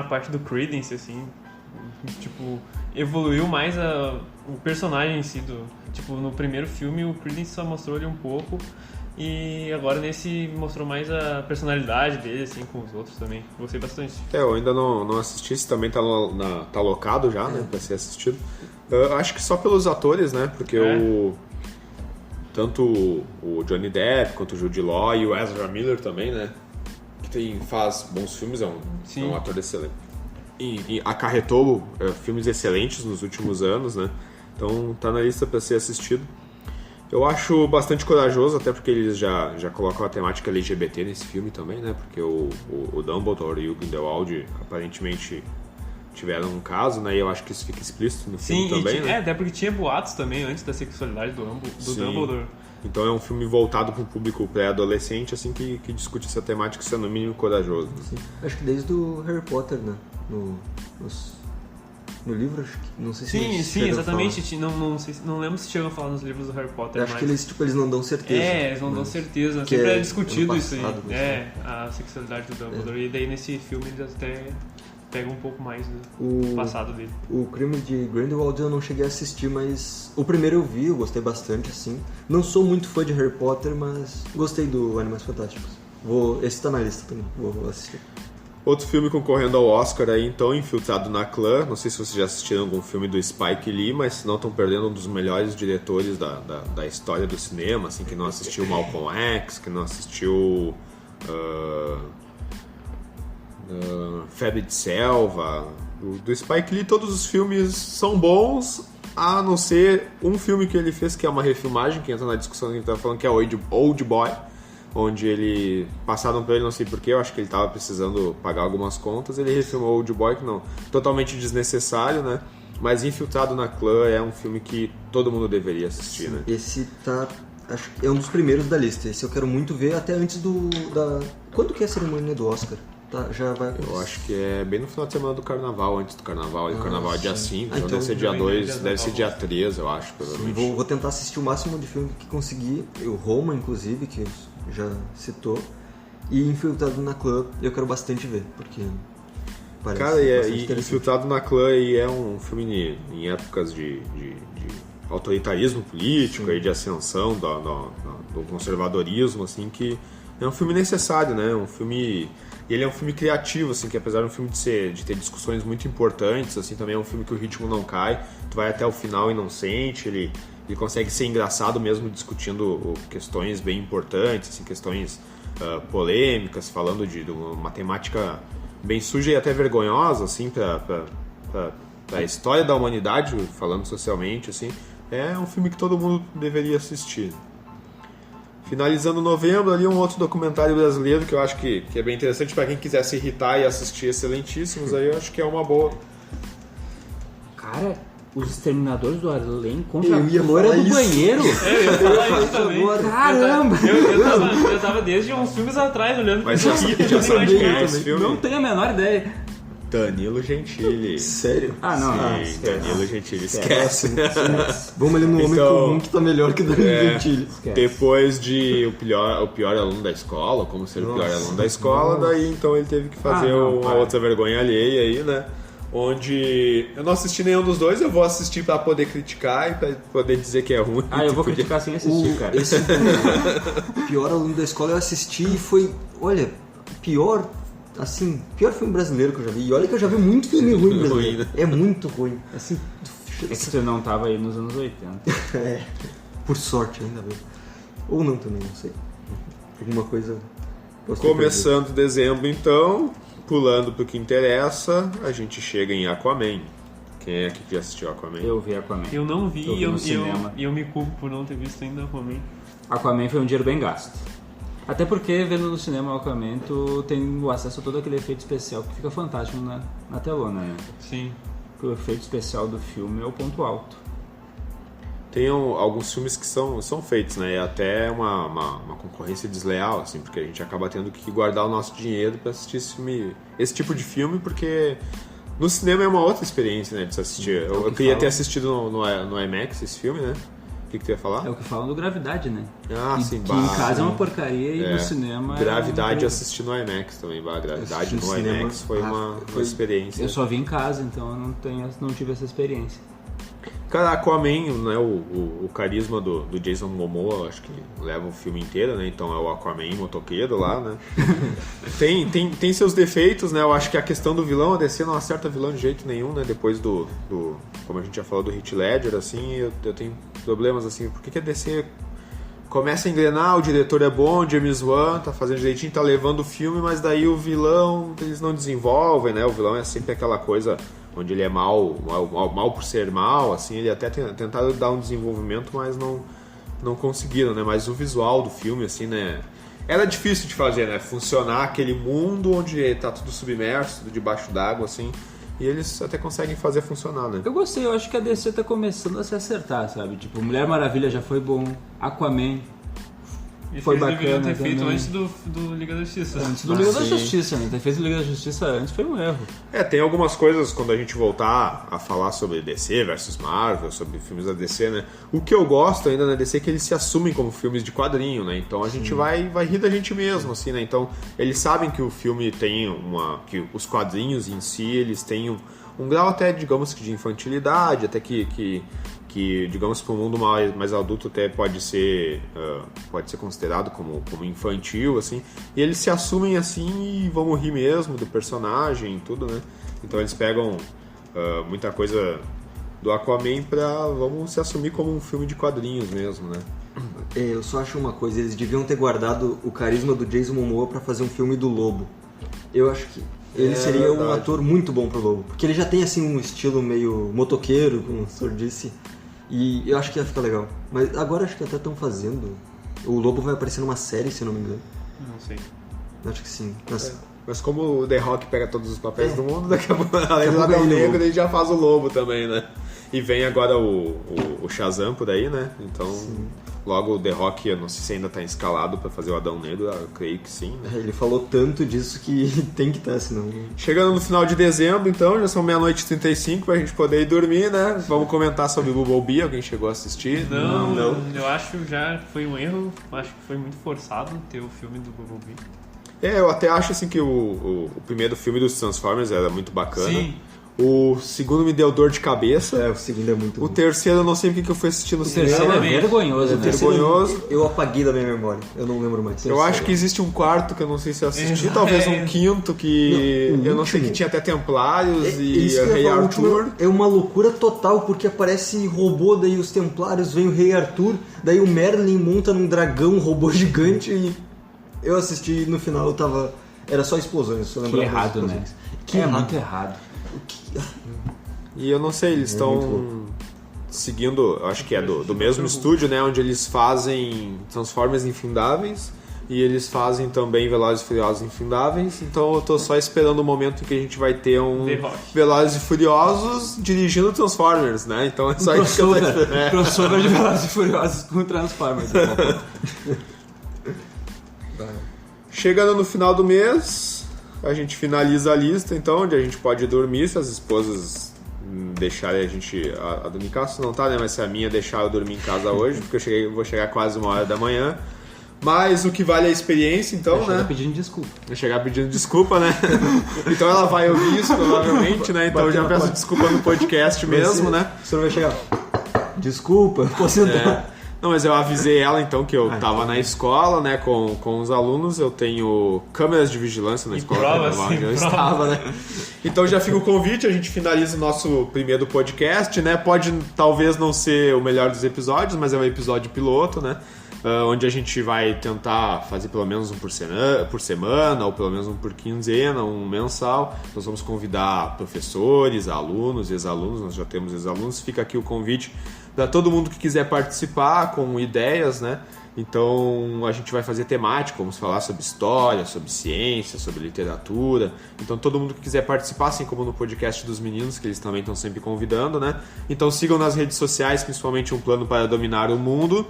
parte do Credence, assim, tipo, evoluiu mais o personagem em si tipo, no primeiro filme o Credence só mostrou ele um pouco e agora nesse mostrou mais a personalidade dele, assim, com os outros também. Gostei bastante. Eu ainda não assisti, esse também tá locado já, né, pra ser assistido. Eu acho que só pelos atores, né, porque tanto o Johnny Depp quanto o Jude Law e o Ezra Miller também, né, que faz bons filmes, é um ator excelente. E acarretou filmes excelentes nos últimos anos, né, então tá na lista pra ser assistido. Eu acho bastante corajoso, até porque eles já colocam a temática LGBT nesse filme também, né? Porque o Dumbledore e o Grindelwald aparentemente tiveram um caso, né? E eu acho que isso fica explícito no filme também, né? Até porque tinha boatos também antes da sexualidade do Dumbledore. Então é um filme voltado para um público pré-adolescente, assim, que discute essa temática sendo no mínimo corajoso. Né? Sim. Acho que desde o Harry Potter, né? No livro, acho que, não sei se Sim, exatamente. Não lembro se chegam a falar nos livros do Harry Potter. Eu acho que eles não dão certeza. Eles não dão certeza. Sempre é discutido isso aí. Né? A sexualidade do Dumbledore. E daí nesse filme eles até pegam um pouco mais do passado dele. O Crime de Grindelwald eu não cheguei a assistir, mas o primeiro eu vi, eu gostei bastante, assim. Não sou muito fã de Harry Potter, mas gostei do Animais Fantásticos. Esse tá na lista também, vou assistir. Outro filme concorrendo ao Oscar aí, então, Infiltrado na Clã. Não sei se vocês já assistiram algum filme do Spike Lee, mas se não estão perdendo um dos melhores diretores da história do cinema, assim, que não assistiu Malcolm X, que não assistiu Febre de Selva. Do Spike Lee, todos os filmes são bons, a não ser um filme que ele fez, que é uma refilmagem, que entra na discussão que a gente estava falando, que é Old Boy, onde ele passaram pra ele, não sei porquê, eu acho que ele tava precisando pagar algumas contas, ele refilmou Old Boy, que não, totalmente desnecessário, né? Mas Infiltrado na Clã é um filme que todo mundo deveria assistir, né? Esse acho que é um dos primeiros da lista, esse eu quero muito ver até antes Quando que é a cerimônia do Oscar? Já vai... Eu acho que é bem no final de semana do Carnaval, antes do Carnaval, e o Carnaval é dia 5, então deve ser dia 2, deve ser dia 3, eu acho, provavelmente. Vou tentar assistir o máximo de filme que conseguir, o Roma, inclusive, que já citou, e Infiltrado na Clã eu quero bastante ver, porque parece Cara, Infiltrado na Clã é um filme em épocas de autoritarismo político e de ascensão do conservadorismo, assim, que é um filme necessário, né? Ele é um filme criativo, assim, que apesar de um filme de ter discussões muito importantes, assim, também é um filme que o ritmo não cai, tu vai até o final e não sente, ele consegue ser engraçado mesmo discutindo questões bem importantes, assim, questões polêmicas, falando de uma temática bem suja e até vergonhosa, assim, pra história da humanidade, falando socialmente, assim. É um filme que todo mundo deveria assistir. Finalizando novembro, ali um outro documentário brasileiro que eu acho que é bem interessante para quem quiser se irritar e assistir Excelentíssimos, aí eu acho que é uma boa. Cara, os Exterminadores do Além contra Eu ia a loira falar do isso. banheiro. Eu ia falar isso também. Caramba! Eu tava desde uns filmes atrás olhando Mas pra já isso. já sabe quem é esse Não filme? tenho a menor ideia. Danilo Gentili. Sério? Ah, não. Sim, esquece. Danilo Gentili. Esquece. Vamos ali no Homem Então, Comum que tá melhor que o Danilo Gentili. Depois de o pior aluno da escola, como ser o pior aluno da escola, daí então ele teve que fazer uma outra vergonha alheia aí, né? Onde eu não assisti nenhum dos dois, eu vou assistir pra poder criticar e pra poder dizer que é ruim. Ah, eu vou Tipo, criticar sem assistir, cara. Esse pior aluno da escola eu assisti e foi, olha, pior filme brasileiro que eu já vi. E olha que eu já vi muito filme ruim brasileiro. Ruim, né? É muito ruim. Assim, É que tu não tava aí nos anos 80. por sorte ainda bem. Ou não também, não sei. Alguma coisa. posso ter Começando dezembro, então, pulando pro que interessa, a gente chega em Aquaman. Quem é que já assistiu Aquaman? Eu vi Aquaman. Eu não vi Eu vi no cinema. e eu me culpo por não ter visto ainda Aquaman. Aquaman foi um dinheiro bem gasto. Até porque, vendo no cinema o Aquaman, tu tem o acesso a todo aquele efeito especial que fica fantástico na telona, né? Sim. Porque o efeito especial do filme é o ponto alto. Tem alguns filmes que são feitos, né? É até uma concorrência desleal, assim, porque a gente acaba tendo que guardar o nosso dinheiro pra assistir esse tipo de filme, porque no cinema é uma outra experiência, né? De se assistir. Eu queria ter assistido no IMAX esse filme, né? O que tu ia falar? É o que falam do Gravidade, né? Ah, sim, Que em casa é uma porcaria e É. no cinema Gravidade é... assisti no IMAX também, Gravidade Assisti no no cinema. IMAX foi uma experiência. Eu só vi em casa, então eu não tive essa experiência. Cara, Aquaman, né, o carisma do Jason Momoa, acho que leva o filme inteiro, né? Então é o Aquaman motoqueiro lá, né? tem seus defeitos, né? Eu acho que a questão do vilão, a DC não acerta vilão de jeito nenhum, né? Depois do como a gente já falou, do Heath Ledger, assim, eu tenho problemas, assim, por que a DC começa a engrenar, o diretor é bom, James Wan tá fazendo direitinho, tá levando o filme, mas daí o vilão, eles não desenvolvem, né? O vilão é sempre aquela coisa onde ele é mal por ser mal, assim, ele até tentaram dar um desenvolvimento, mas não conseguiram, né? Mas o visual do filme, assim, né? Era difícil de fazer, né? Funcionar aquele mundo onde tá tudo submerso, tudo debaixo d'água, assim, e eles até conseguem fazer funcionar, né? Eu gostei, eu acho que a DC tá começando a se acertar, sabe? Tipo, Mulher Maravilha já foi bom, Aquaman E foi eles deveriam bacana ter feito também. antes do Liga da Justiça. Antes do Liga da sim. Justiça, né? Ter feito o Liga da Justiça antes foi um erro. Tem algumas coisas, quando a gente voltar a falar sobre DC versus Marvel, sobre filmes da DC, né? O que eu gosto ainda na DC é que eles se assumem como filmes de quadrinho, né? Então a gente vai rir da gente mesmo, assim, né? Então eles sabem que o filme tem que os quadrinhos em si, eles têm um grau até, digamos que de infantilidade, até que digamos, para o mundo mais adulto até pode ser considerado como infantil, assim, e eles se assumem assim e vão rir mesmo do personagem e tudo, né? Então eles pegam muita coisa do Aquaman vamos se assumir como um filme de quadrinhos mesmo, né? Eu só acho uma coisa, eles deviam ter guardado o carisma do Jason Momoa pra fazer um filme do Lobo. Eu acho que ele seria um ator muito bom pro Lobo, porque ele já tem assim um estilo meio motoqueiro, como o senhor disse, e eu acho que ia ficar legal. Mas agora acho que até estão fazendo. O Lobo vai aparecer numa série, se não me engano. Não sei. Acho que sim. Mas como o The Rock pega todos os papéis do mundo, daqui a pouco, além do pouco Adão ele Negro, ele já faz o Lobo também, né? E vem agora o Shazam por aí, né? Então, logo o The Rock, eu não sei se ainda tá escalado pra fazer o Adão Negro, eu creio que sim, né? Ele falou tanto disso que tem que estar, senão... Chegando no final de dezembro, então, já são 00:35 pra gente poder ir dormir, né? Vamos comentar sobre o Bumblebee, alguém chegou a assistir? Não, eu acho que já foi um erro, acho que foi muito forçado ter o filme do Bumblebee. Eu até acho assim que o primeiro filme dos Transformers era muito bacana. Sim. O segundo me deu dor de cabeça. o segundo é muito O terceiro eu não sei porque que eu fui assistir no Terceiro cinema. é vergonhoso, né? Vergonhoso. Eu apaguei da minha memória, eu não lembro mais. Eu acho que existe um quarto que eu não sei se eu assisti, Exato. talvez um quinto que Não, o eu não sei, último. que tinha até Templários e Isso que eu ia Rei falar, o Arthur. último é uma loucura total, porque aparece robô, daí os Templários, vem o Rei Arthur, daí o Merlin monta num dragão, um robô gigante, e eu assisti e no final eu tava... Era só explosões, se eu Que lembrar. errado, né? Que é errado. muito errado. E eu não sei, eles estão seguindo, eu acho que é do mesmo estúdio, né? Onde eles fazem Transformers Infindáveis, e eles fazem também Velozes e Furiosos Infindáveis, então eu tô só esperando o momento em que a gente vai ter um The Rock. Velozes e Furiosos dirigindo Transformers, né? Então é só isso que eu tô esperando. Crossover de Velozes e Furiosos com Transformers. Chegando no final do mês, a gente finaliza a lista, então, onde a gente pode dormir se as esposas deixarem a gente... A do Nicasso não tá, né? Mas se a minha deixar eu dormir em casa hoje, porque eu vou chegar quase 1h da manhã. Mas o que vale é a experiência, então, Vai chegar né? pedindo desculpa. Vai chegar pedindo desculpa, né? Então ela vai ouvir isso, provavelmente, né? Então eu já peço desculpa no podcast mesmo, né? Você não vai chegar. Desculpa, posso entrar. Não, mas eu avisei ela, então, que eu tava na escola, né, com os alunos. Eu tenho câmeras de vigilância na escola. Prova, sim, eu prova. estava, né? Então já fica o convite, a gente finaliza o nosso primeiro podcast, né? Pode, talvez, não ser o melhor dos episódios, mas é um episódio piloto, né? Onde a gente vai tentar fazer pelo menos um por semana, ou pelo menos um por quinzena, um mensal. Nós vamos convidar professores, alunos, ex-alunos, nós já temos ex-alunos. Fica aqui o convite para todo mundo que quiser participar com ideias, né? Então a gente vai fazer temática, vamos falar sobre história, sobre ciência, sobre literatura. Então todo mundo que quiser participar, assim como no podcast dos meninos, que eles também estão sempre convidando, né? Então sigam nas redes sociais, principalmente Um Plano para Dominar o Mundo.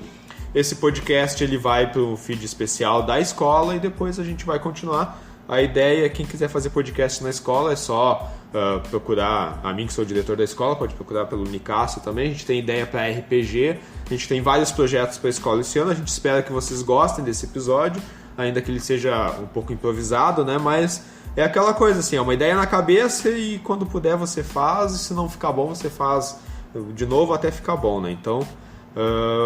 Esse podcast ele vai para um feed especial da escola e depois a gente vai continuar. A ideia é quem quiser fazer podcast na escola é só procurar, a mim que sou o diretor da escola, pode procurar pelo Nicasso também. A gente tem ideia para RPG, a gente tem vários projetos para a escola esse ano. A gente espera que vocês gostem desse episódio, ainda que ele seja um pouco improvisado, né? Mas é aquela coisa assim, é uma ideia na cabeça e quando puder você faz, e se não ficar bom você faz de novo até ficar bom, né? Então...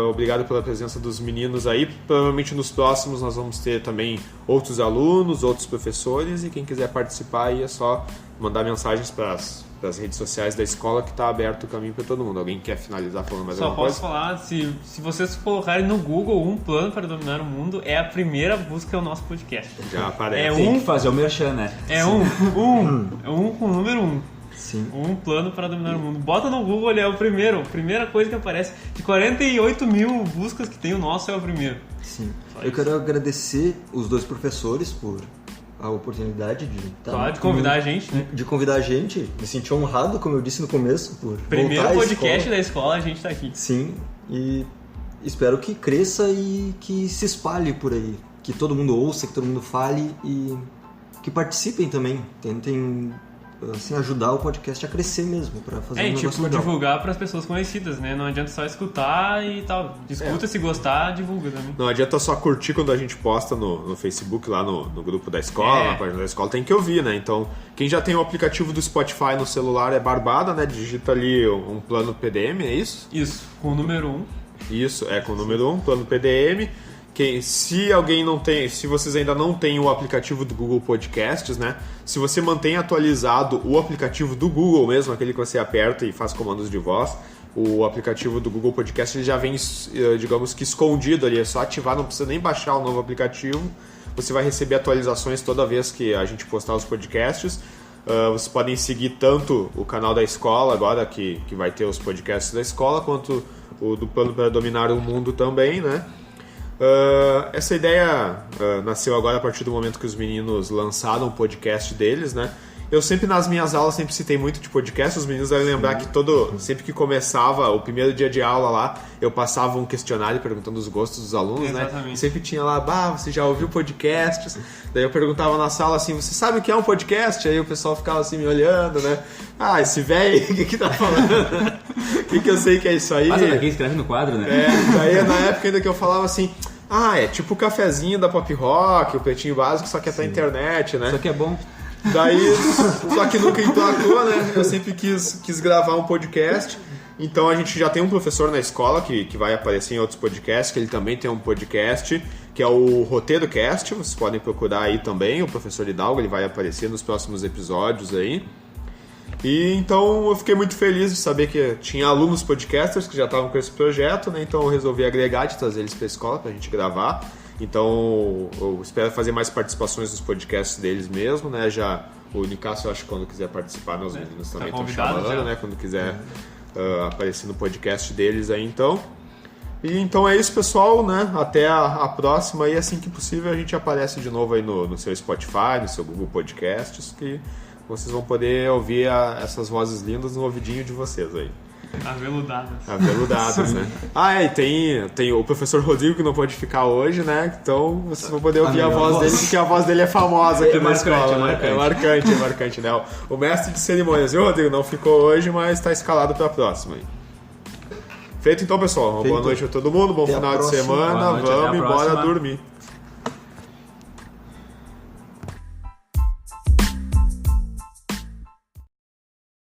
obrigado pela presença dos meninos aí. Provavelmente nos próximos nós vamos ter também outros alunos, outros professores, e quem quiser participar aí é só mandar mensagens para as redes sociais da escola, que está aberto o caminho para todo mundo. Alguém quer finalizar falando mais Só alguma coisa? posso falar, se vocês colocarem no Google Um Plano para Dominar o Mundo, é a primeira busca do nosso podcast. Já aparece. É Tem que fazer o merchan, né? É um com o número 1. Sim. Um plano para dominar o mundo. Bota no Google, ele é o primeiro. Primeira coisa que aparece. De 48 mil buscas que tem, o nosso é o primeiro. Sim. Eu quero agradecer os dois professores por a oportunidade de Claro, de convidar a gente, né? De convidar a gente. Me senti honrado, como eu disse no começo, por Primeiro voltar à podcast escola. da escola, a gente tá aqui. Sim, e espero que cresça e que se espalhe por aí. Que todo mundo ouça, que todo mundo fale e que participem também. Tentem assim, ajudar o podcast a crescer mesmo, pra fazer um E negócio tipo, legal. divulgar pras pessoas conhecidas, né? Não adianta só escutar e tal. Escuta, se gostar, divulga também. Não adianta só curtir quando a gente posta no Facebook, lá no grupo da escola, na página da escola, tem que ouvir, né? Então, quem já tem o aplicativo do Spotify no celular é barbada, né? Digita ali um plano PDM, é isso? Isso, com o número 1. Isso, com o número 1, plano PDM. Se alguém não tem, se vocês ainda não têm o aplicativo do Google Podcasts, né? Se você mantém atualizado o aplicativo do Google mesmo, aquele que você aperta e faz comandos de voz, o aplicativo do Google Podcast ele já vem, digamos que escondido ali, é só ativar, não precisa nem baixar o novo aplicativo. Você vai receber atualizações toda vez que a gente postar os podcasts. Vocês podem seguir tanto o canal da escola, agora que vai ter os podcasts da escola, quanto o do Plano para Dominar o Mundo também, né? Essa ideia nasceu agora a partir do momento que os meninos lançaram o podcast deles, né? Eu sempre nas minhas aulas sempre citei muito de podcast. Os meninos devem lembrar que sempre que começava o primeiro dia de aula lá, eu passava um questionário perguntando os gostos dos alunos, Exatamente. né? E sempre tinha lá, você já ouviu podcasts? Daí eu perguntava na sala assim, você sabe o que é um podcast? Aí o pessoal ficava assim me olhando, né? Esse velho, o que tá falando? O que eu sei que é isso aí? Mas é quem escreve no quadro, né? Daí na época ainda que eu falava assim, é tipo o cafezinho da Pop Rock, o Pretinho Básico, só que é pra internet, né? Isso aqui é bom. Daí, só que nunca emplacou, né? Eu sempre quis gravar um podcast. Então a gente já tem um professor na escola que vai aparecer em outros podcasts, que ele também tem um podcast, que é o Roteiro Cast. Vocês podem procurar aí também, o professor Hidalgo, ele vai aparecer nos próximos episódios aí. E então eu fiquei muito feliz de saber que tinha alunos podcasters que já estavam com esse projeto, né? Então eu resolvi agregar e trazer eles para a escola pra gente gravar. Então eu espero fazer mais participações nos podcasts deles mesmo, né? Já o Nicasso, eu acho que quando quiser participar, os meninos também estão chamando, né? Quando quiser aparecer no podcast deles aí, então. E então é isso, pessoal, né? Até a próxima, e assim que possível a gente aparece de novo aí no seu Spotify, no seu Google Podcasts, que vocês vão poder ouvir essas vozes lindas no ouvidinho de vocês aí. Aveludadas. Aveludadas, né? E tem o professor Rodrigo que não pode ficar hoje, né? Então vocês vão poder ouvir a voz dele, porque a voz dele é famosa aqui na escola, né? É marcante, né? O mestre de cerimônias, viu, Rodrigo? Não ficou hoje, mas está escalado para a próxima aí. Feito então, pessoal. Uma boa noite a todo mundo, bom final de semana. Vamos embora dormir.